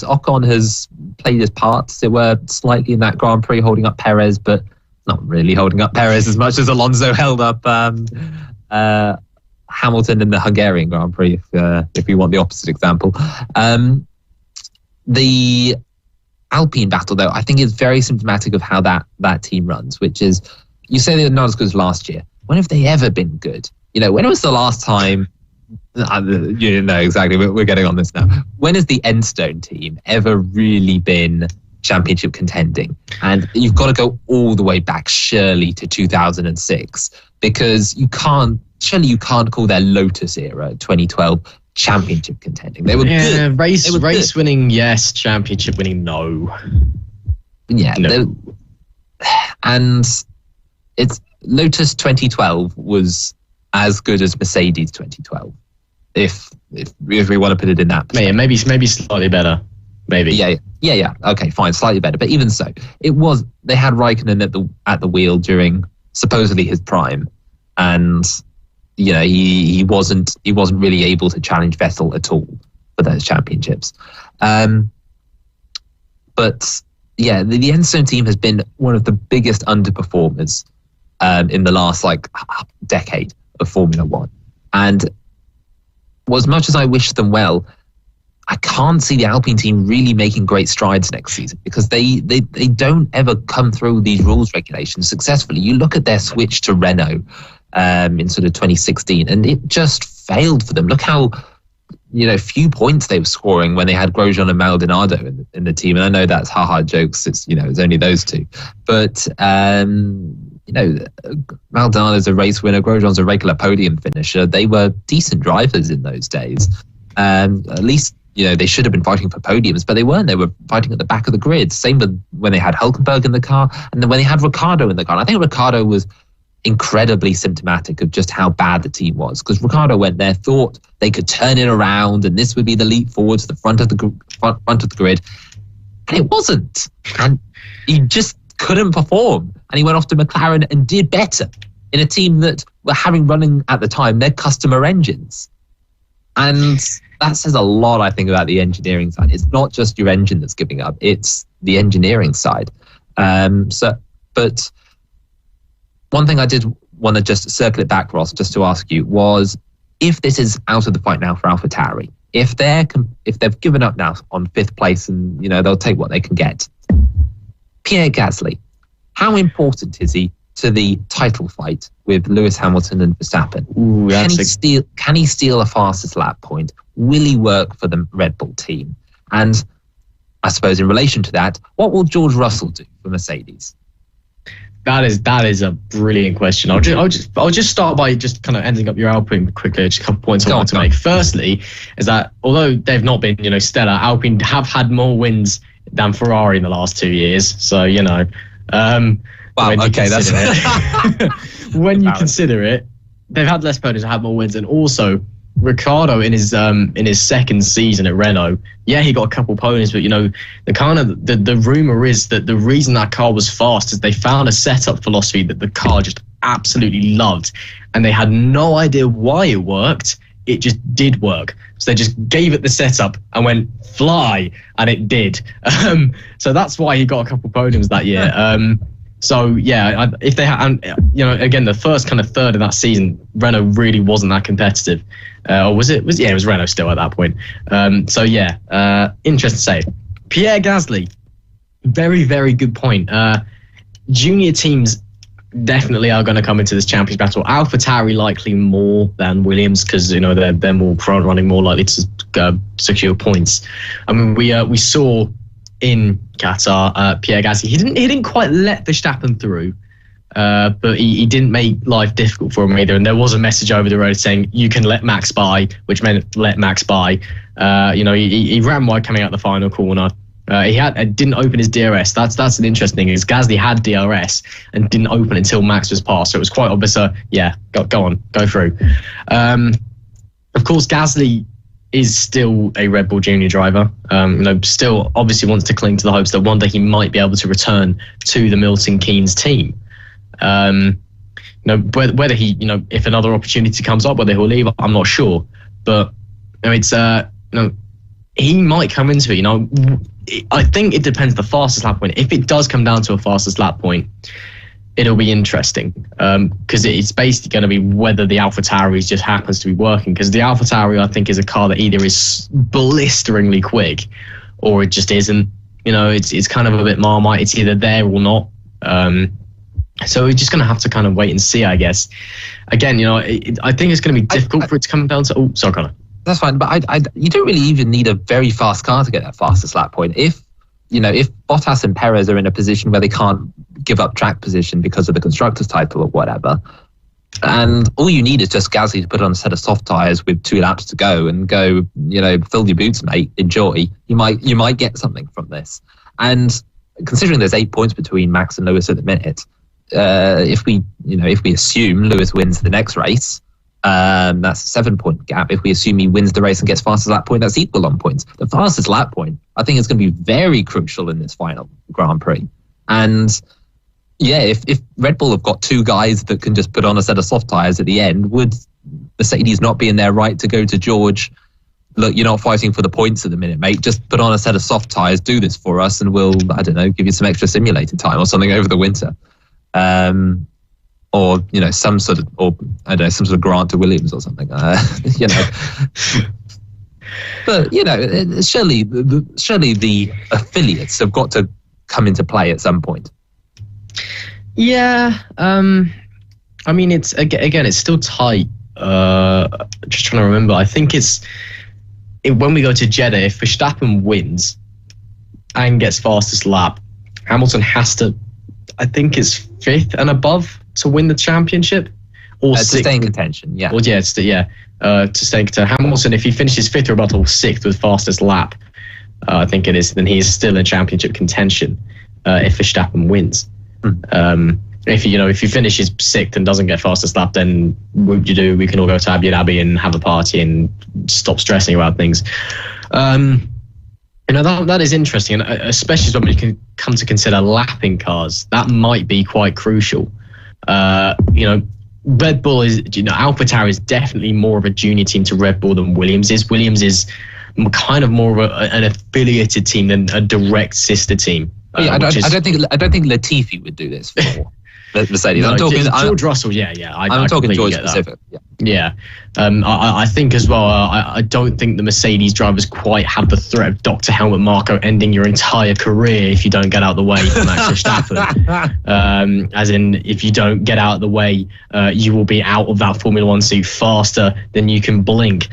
Ocon has played his part, as it were, slightly in that Grand Prix, holding up Perez, but not really holding up Perez as much as Alonso held up Hamilton in the Hungarian Grand Prix, if we want the opposite example. The Alpine battle, though, I think is very symptomatic of how that team runs, which is, you say they're not as good as last year. When have they ever been good? When was the last time... exactly. We're getting on this now. When has the Enstone team ever really been championship contending? And you've got to go all the way back, surely, to 2006, because you can't call their Lotus era 2012 championship contending. They were good. Race winning, yes. Championship winning, no. Yeah, no. And it's Lotus 2012 was as good as Mercedes 2012, if we want to put it in that perspective. Maybe slightly better. Maybe. Yeah. Okay, fine, slightly better. But even so, they had Raikkonen at the wheel during supposedly his prime, and he wasn't really able to challenge Vettel at all for those championships. But yeah, the Enstone team has been one of the biggest underperformers in the last decade of Formula One. And as much as I wish them well, I can't see the Alpine team really making great strides next season, because they don't ever come through these rules regulations successfully. You look at their switch to Renault in sort of 2016, and it just failed for them. Look how few points they were scoring when they had Grosjean and Maldonado in the team. And I know that's ha-ha jokes. It's only those two, but Maldonado's a race winner, Grosjean's a regular podium finisher. They were decent drivers in those days. At least, they should have been fighting for podiums, but they weren't. They were fighting at the back of the grid. Same with when they had Hülkenberg in the car, and then when they had Ricciardo in the car. And I think Ricciardo was incredibly symptomatic of just how bad the team was, because Ricciardo went there, thought they could turn it around, and this would be the leap forward to the front of the grid, and it wasn't. And he just couldn't perform, and he went off to McLaren and did better in a team that were having running at the time their customer engines. And that says a lot, I think, about the engineering side. It's not just your engine that's giving up, it's the engineering side. But one thing I did want to just circle it back, Ross, just to ask you, was if this is out of the fight now for AlphaTauri, if they've given up now on fifth place and they'll take what they can get, Pierre Gasly, how important is he to the title fight with Lewis Hamilton and Verstappen? Ooh, can he steal a fastest lap point? Will he work for the Red Bull team? And I suppose in relation to that, what will George Russell do for Mercedes? That is a brilliant question. I'll just start by just kind of ending up your Alpine quickly. Just a couple points I want to make. Firstly, is that although they've not been, stellar, Alpine have had more wins than Ferrari in the last 2 years. So wow. Okay, that's when you consider it, they've had less podiums, had more wins, and also Ricciardo in his second season at Renault, he got a couple podiums, but the rumor is that the reason that car was fast is they found a setup philosophy that the car just absolutely loved, and they had no idea why it worked. It just did work, so they just gave it the setup and went fly, and it did. So that's why he got a couple podiums that year. So if they had, again, the first kind of third of that season, Renault really wasn't that competitive, or was it? It was Renault still at that point. Interesting to say. Pierre Gasly, very, very good point. Junior teams definitely are going to come into this championship battle. AlphaTauri likely more than Williams because they're more front running, more likely to secure points. I mean, we saw in Qatar, Pierre Gasly, he didn't quite let Verstappen through, but he didn't make life difficult for him either. And there was a message over the road saying you can let Max by, which meant let Max by. He ran wide coming out the final corner. He didn't open his DRS. That's an interesting thing. Is Gasly had DRS and didn't open until Max was passed, so it was quite obvious. Go on, go through. Of course, Gasly is still a Red Bull junior driver. Still obviously wants to cling to the hopes that one day he might be able to return to the Milton Keynes team. Whether he, if another opportunity comes up, whether he'll leave, I'm not sure. But he might come into it. I think it depends the fastest lap point. If it does come down to a fastest lap point, it'll be interesting because it's basically going to be whether the AlphaTauri just happens to be working. Because the AlphaTauri, I think, is a car that either is blisteringly quick or it just isn't. It's kind of a bit Marmite. It's either there or not. So we're just going to have to kind of wait and see, I guess. Again, I think it's going to be difficult for it to come down to. Oh, sorry, Connor. That's fine, but you don't really even need a very fast car to get that fastest lap point. If Bottas and Perez are in a position where they can't give up track position because of the constructors' title or whatever, and all you need is just Gasly to put on a set of soft tyres with 2 laps to go and go, fill your boots, mate, enjoy. You might get something from this. And considering there's 8 points between Max and Lewis at the minute, if we assume Lewis wins the next race, that's a 7-point gap. If we assume he wins the race and gets fastest lap point, that's equal on points. The fastest lap point, I think, is going to be very crucial in this final Grand Prix. And if Red Bull have got 2 guys that can just put on a set of soft tyres at the end, would Mercedes not be in their right to go to George? Look, you're not fighting for the points at the minute, mate. Just put on a set of soft tyres, do this for us, and we'll, give you some extra simulated time or something over the winter. Or some sort of grant to Williams or something. But surely the affiliates have got to come into play at some point. Yeah, I mean it's still tight. Just trying to remember. I think when we go to Jeddah, if Verstappen wins and gets fastest lap, Hamilton has to. I think it's 5th and above to win the championship, or to stay in contention. Yeah. Well, to stay in contention. Hamilton, if he finishes 5th or above or 6th with fastest lap, I think it is, then he is still in championship contention. If Verstappen wins, if he finishes 6th and doesn't get fastest lap, then what you do? We can all go to Abu Dhabi and have a party and stop stressing about things. That is interesting, and especially when we can come to consider lapping cars, that might be quite crucial. Red Bull is, AlphaTauri is definitely more of a junior team to Red Bull than Williams is. Williams is kind of more of an affiliated team than a direct sister team. I don't think Latifi would do this for Mercedes. No, George Russell. I'm talking George specific. I think as well. I don't think the Mercedes drivers quite have the threat of Dr. Helmut Marko ending your entire career if you don't get out of the way for Max Verstappen. As in, if you don't get out of the way, you will be out of that Formula One seat faster than you can blink.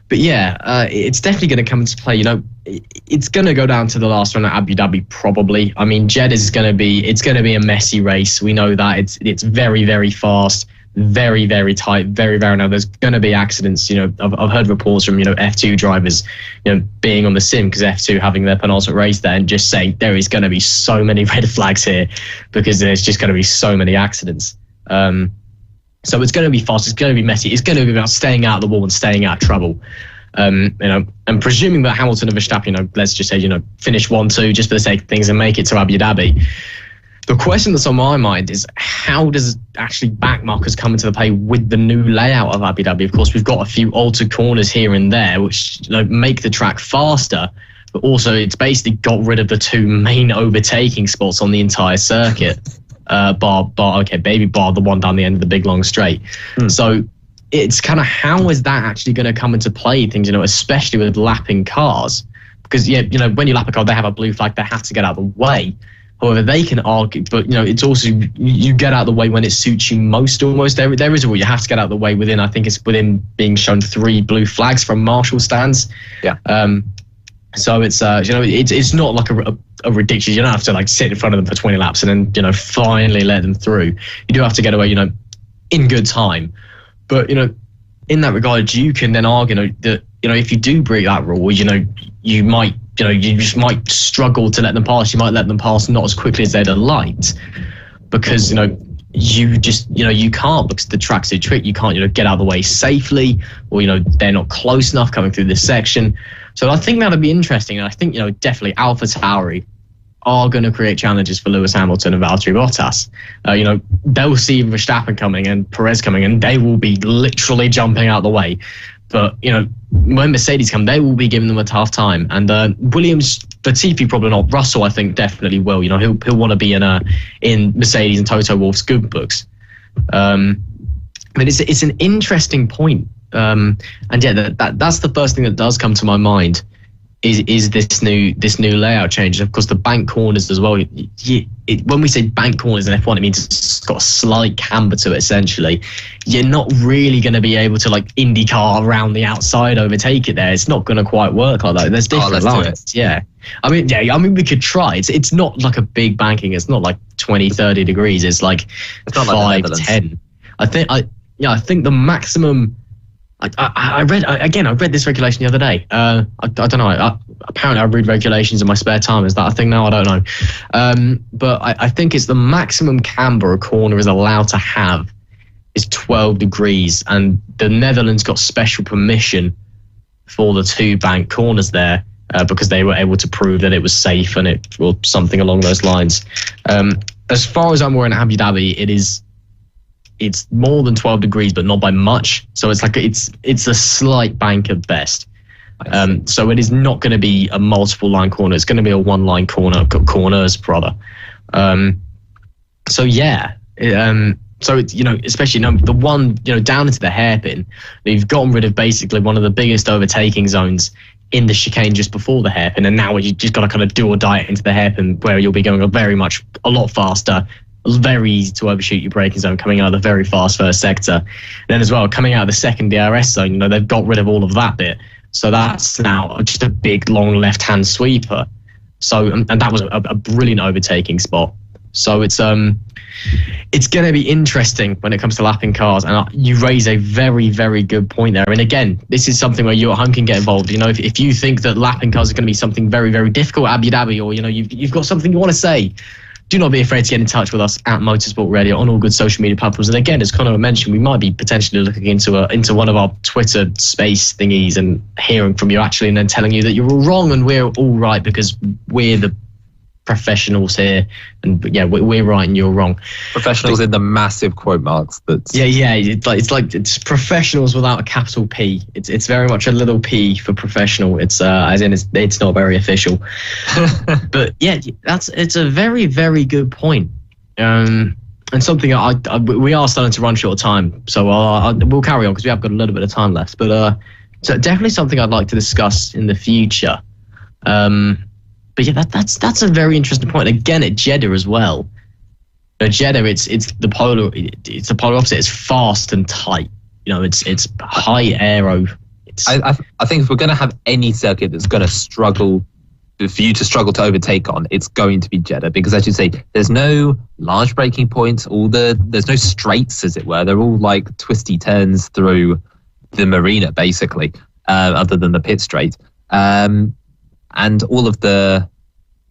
But yeah, it's definitely going to come into play. It's going to go down to the last run at Abu Dhabi, probably. I mean, Jeddah is going to be a messy race. We know that it's very, very fast, very, very tight, very, very narrow. There's going to be accidents. I've heard reports from F2 drivers, being on the sim because F2 having their penultimate race there and just saying there is going to be so many red flags here because there's just going to be so many accidents. So it's going to be fast. It's going to be messy. It's going to be about staying out of the wall and staying out of trouble. And presuming that Hamilton and Verstappen, let's just say, finish 1-2 just for the sake of things and make it to Abu Dhabi. The question that's on my mind is how does actually back markers come into the play with the new layout of Abu Dhabi? Of course, we've got a few altered corners here and there, which make the track faster, but also it's basically got rid of the two main overtaking spots on the entire circuit. Bar, the one down the end of the big long straight. So it's kind of how is that actually going to come into play things, especially with lapping cars, because when you lap a car, they have a blue flag, they have to get out of the way. However, they can argue, but it's also you get out of the way when it suits you most. Almost there is a rule you have to get out of the way within. I think it's within being shown 3 blue flags from marshal stands. Yeah. So it's it's not like a ridiculous. You don't have to sit in front of them for 20 laps and then finally let them through. You do have to get away in good time. But in that regard, you can then argue that if you do break that rule, you might you just might struggle to let them pass. You might let them pass not as quickly as they'd have liked because you just you can't because the track's so tricky. You can't get out of the way safely, or they're not close enough coming through this section. So I think that'll be interesting. And I think definitely AlphaTauri are going to create challenges for Lewis Hamilton and Valtteri Bottas. They'll see Verstappen coming and Perez coming, and they will be literally jumping out the way. But when Mercedes come, they will be giving them a tough time. And Williams, Latifi probably not. Russell, I think, definitely will. He'll want to be in Mercedes and Toto Wolff's good books. But it's an interesting point. And yeah, that's the first thing that does come to my mind is this new layout change. Of course, the bank corners as well. When we say bank corners in F1, it means it's got a slight camber to it. Essentially, you're not really going to be able to IndyCar around the outside overtake it there. It's not going to quite work like that. There's different lines. Yeah. I mean, we could try. It's not like a big banking. It's not like 20-30 degrees. It's like 5-10. I think the maximum. I read this regulation the other day. I don't know. Apparently, I read regulations in my spare time. Is that a thing now? I don't know. But I think it's the maximum camber a corner is allowed to have is 12 degrees, and the Netherlands got special permission for the 2 bank corners there because they were able to prove that it was safe or something along those lines. As far as I'm aware in Abu Dhabi, it's more than 12 degrees, but not by much. So it's a slight bank at best. So it is not going to be a multiple line corner. It's going to be a 1-line corners rather. So yeah. So it's especially the one down into the hairpin. You've gotten rid of basically one of the biggest overtaking zones in the chicane just before the hairpin, and now you just got to kind of do or die into the hairpin where you'll be going a lot faster. Very easy to overshoot your braking zone coming out of the very fast first sector. And then as well, coming out of the second DRS zone, they've got rid of all of that bit. So that's now just a big, long left-hand sweeper. So, and that was a brilliant overtaking spot. So it's going to be interesting when it comes to lapping cars. And you raise a very, very good point there. And again, this is something where you at home can get involved. If you think that lapping cars are going to be something very, very difficult at Abu Dhabi, or you've got something you want to say, do not be afraid to get in touch with us at Motorsport Radio on all good social media platforms. And again, as Conor mentioned, we might be potentially looking into one of our Twitter space thingies and hearing from you actually, and then telling you that you're all wrong and we're all right because we're the professionals here, and yeah, we're right and you're wrong. Professionals in the massive quote marks. It's professionals without a capital P. It's very much a little P for professional. It's as in it's not very official. But yeah, it's a very, very good point. And something we are starting to run short of time, so we'll carry on because we have got a little bit of time left. But so definitely something I'd like to discuss in the future. But yeah, that's a very interesting point. Again, at Jeddah as well. Jeddah, it's the polar opposite. It's fast and tight. It's high aero I think if we're going to have any circuit that's going to struggle, for you to struggle to overtake on, it's going to be Jeddah, because as you say, there's no large braking points, there's no straights, as it were. They're all like twisty turns through the marina, basically, other than the pit straight. And all of there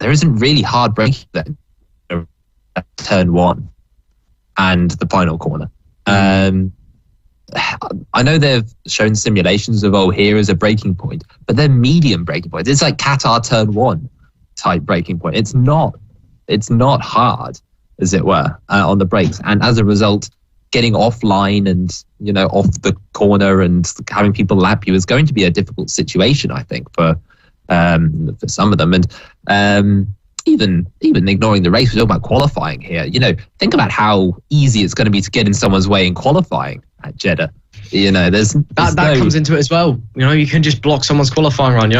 isn't really hard braking there. Turn one and the final corner. I know they've shown simulations of, here is a braking point, but they're medium braking points. It's like Qatar turn one type braking point. It's not hard, as it were, on the brakes. And as a result, getting offline and, off the corner and having people lap you is going to be a difficult situation, I think, for some of them. And even ignoring the race, we're talking about qualifying here. Think about how easy it's going to be to get in someone's way in qualifying at Jeddah. There's that comes into it as well. You can just block someone's qualifying run.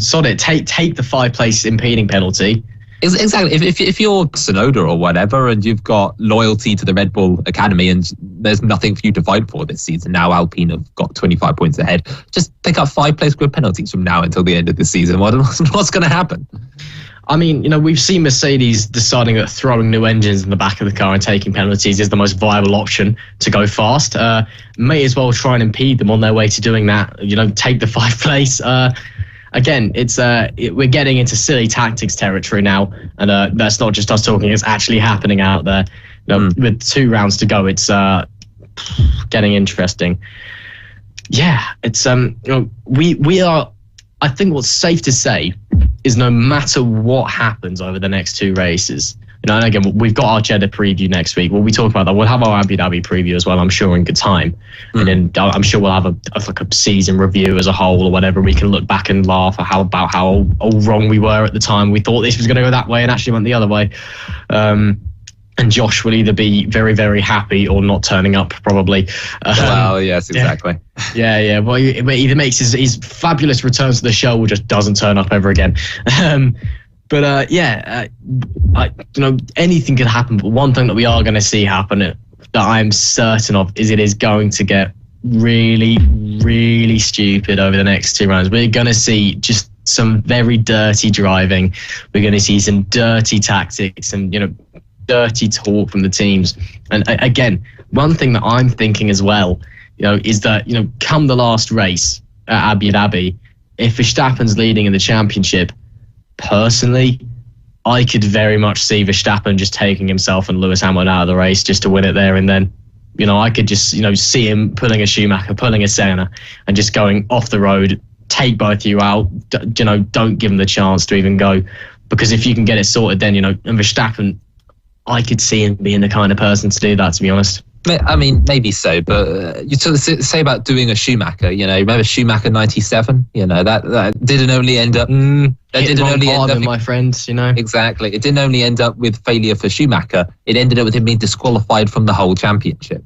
Sod it. Take the 5 place impeding penalty. Exactly. If you're Tsunoda or whatever, and you've got loyalty to the Red Bull Academy, and there's nothing for you to fight for this season, now Alpine have got 25 points ahead. Just pick up 5 place grid penalties from now until the end of the season. What's going to happen? I mean, we've seen Mercedes deciding that throwing new engines in the back of the car and taking penalties is the most viable option to go fast. May as well try and impede them on their way to doing that. Take the 5th place. Again, we're getting into silly tactics territory now, and that's not just us talking; it's actually happening out there. With 2 rounds to go, it's getting interesting. Yeah, it's we are. I think what's safe to say is no matter what happens over the next 2 races, and again, we've got our Jeddah preview next week. We'll be talking about that. We'll have our Abu Dhabi preview as well, I'm sure, in good time. And then I'm sure we'll have a season review as a whole or whatever. We can look back and laugh at how wrong we were at the time. We thought this was going to go that way and actually went the other way. And Josh will either be very, very happy or not turning up, probably. Well, yes, exactly. Yeah. Well, it either makes his fabulous return to the show or just doesn't turn up ever again. Anything could happen. But one thing that we are going to see happen that I'm certain of is it is going to get really, really stupid over the next 2 rounds. We're going to see just some very dirty driving. We're going to see some dirty tactics and, dirty talk from the teams. And again, one thing that I'm thinking as well, is that, come the last race at Abu Dhabi, if Verstappen's leading in the championship, personally, I could very much see Verstappen just taking himself and Lewis Hamilton out of the race just to win it there and then. I could just, see him pulling a Schumacher, pulling a Senna, and just going off the road, take both of you out, don't give them the chance to even go. Because if you can get it sorted, then, and Verstappen, I could see him being the kind of person to do that, to be honest. I mean, maybe so, but you sort of say about doing a Schumacher, remember Schumacher 97? That didn't only end up... my friends, Exactly. It didn't only end up with failure for Schumacher. It ended up with him being disqualified from the whole championship.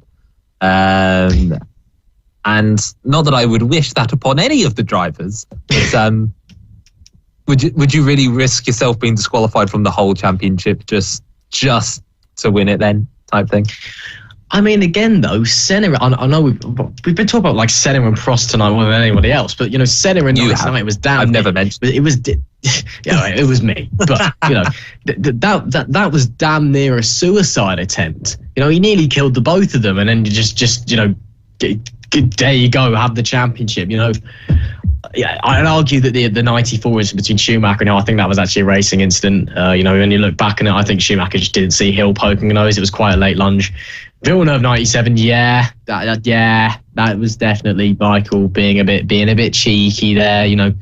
And not that I would wish that upon any of the drivers, but would you really risk yourself being disqualified from the whole championship just to win it then, type thing? I mean, again, though, Senna, I know we've been talking about like Senna and Prost tonight more than anybody else, but, Senna and tonight was damn. I've never mentioned it. It was me. But, that was damn near a suicide attempt. He nearly killed the both of them, and then you just there you go, have the championship, Yeah, I'd argue that the 94 is between Schumacher and I think that was actually a racing incident. When you look back on it, I think Schumacher just didn't see Hill poking a nose. It was quite a late lunge. Villeneuve 97, that was definitely Michael being a bit cheeky there,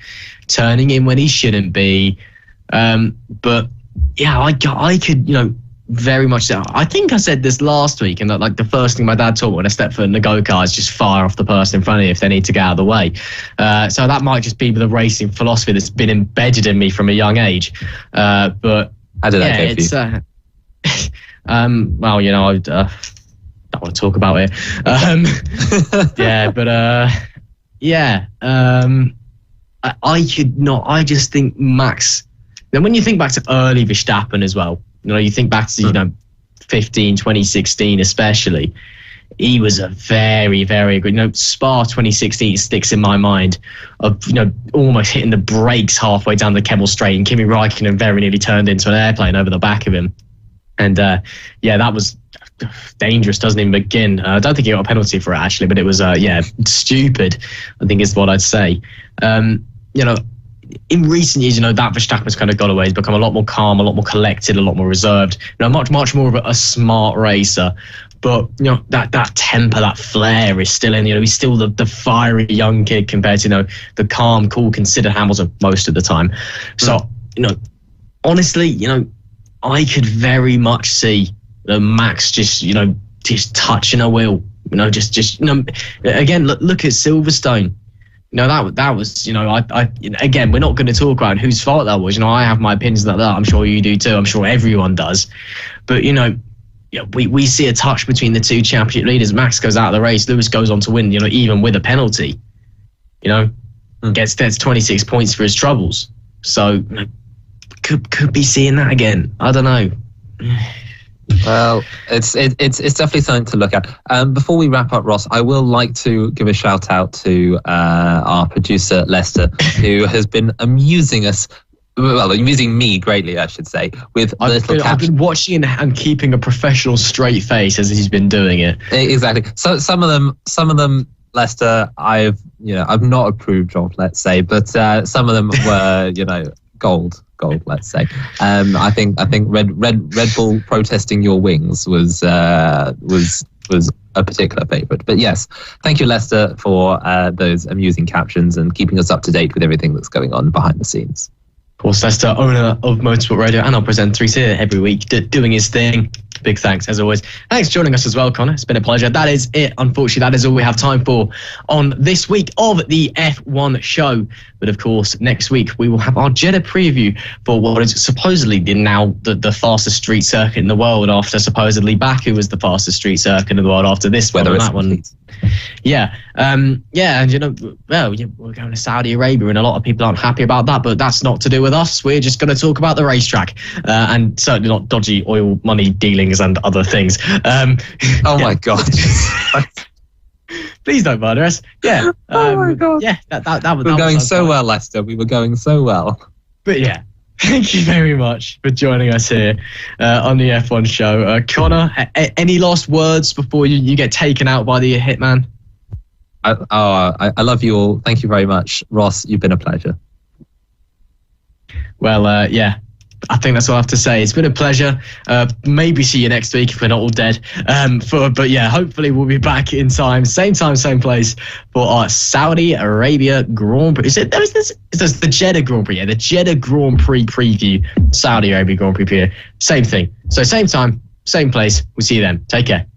turning in when he shouldn't be. But yeah, I could, very much so. I think I said this last week, and that like the first thing my dad taught me when I stepped foot in the go-kart is just fire off the person in front of you if they need to get out of the way. So that might just be the racing philosophy that's been embedded in me from a young age. But how did that go for you? Well, I don't want to talk about it. I could not. I just think Max. Then when you think back to early Verstappen as well, you think back to 2016 especially. he was a very, very good. Spa 2016 sticks in my mind of almost hitting the brakes halfway down the Kemmel Straight, and Kimi Räikkönen very nearly turned into an airplane over the back of him. And that was dangerous. Doesn't even begin. I don't think he got a penalty for it actually, but it was stupid, I think is what I'd say. In recent years, that Verstappen's kind of got away. He's become a lot more calm, a lot more collected, a lot more reserved. Much more of a smart racer. But that temper, that flair is still in. He's still the fiery young kid compared to the calm, cool, considered Hamilton most of the time. So honestly, I could very much see Max just touching a wheel. Again, look at Silverstone. That was, again, we're not going to talk about whose fault that was. I have my opinions about that. I'm sure you do too. I'm sure everyone does. But, we see a touch between the two championship leaders. Max goes out of the race. Lewis goes on to win, even with a penalty. Gets 26 points for his troubles. So, could be seeing that again. I don't know. Well, it's definitely something to look at. Before we wrap up, Ross, I will like to give a shout out to our producer Lester, who has been amusing me greatly, I should say, with I've been watching and keeping a professional straight face as he's been doing it. Exactly. So some of them, Lester, I've not approved of, let's say, but some of them were gold, let's say. I think Red Bull protesting your wings was a particular favourite. But yes, thank you, Lester, for those amusing captions and keeping us up to date with everything that's going on behind the scenes. Of course, Lester, owner of Motorsport Radio and our presenter, he's here every week doing his thing. Big thanks, as always. Thanks for joining us as well, Connor. It's been a pleasure. That is it. Unfortunately, that is all we have time for on this week of the F1 show. But of course, next week we will have our Jeddah preview for what is supposedly the fastest street circuit in the world, after supposedly Baku was the fastest street circuit in the world after this one. That one. Yeah. And we're going to Saudi Arabia, and a lot of people aren't happy about that, but that's not to do with us. We're just going to talk about the racetrack, and certainly not dodgy oil money dealings and other things. My God. Please don't murder us. Yeah. Oh my God. Yeah, that was going so well, Lester. We were going so well. But yeah, thank you very much for joining us here on the F1 show. Connor, any last words before you get taken out by the hitman? I love you all. Thank you very much. Ross, you've been a pleasure. Well, yeah. I think that's all I have to say. It's been a pleasure. Maybe see you next week if we're not all dead. But yeah, hopefully we'll be back in time, same place for our Saudi Arabia Grand Prix. Is it the Jeddah Grand Prix? Yeah, the Jeddah Grand Prix preview, Saudi Arabia Grand Prix preview. Same thing. So same time, same place. We'll see you then. Take care.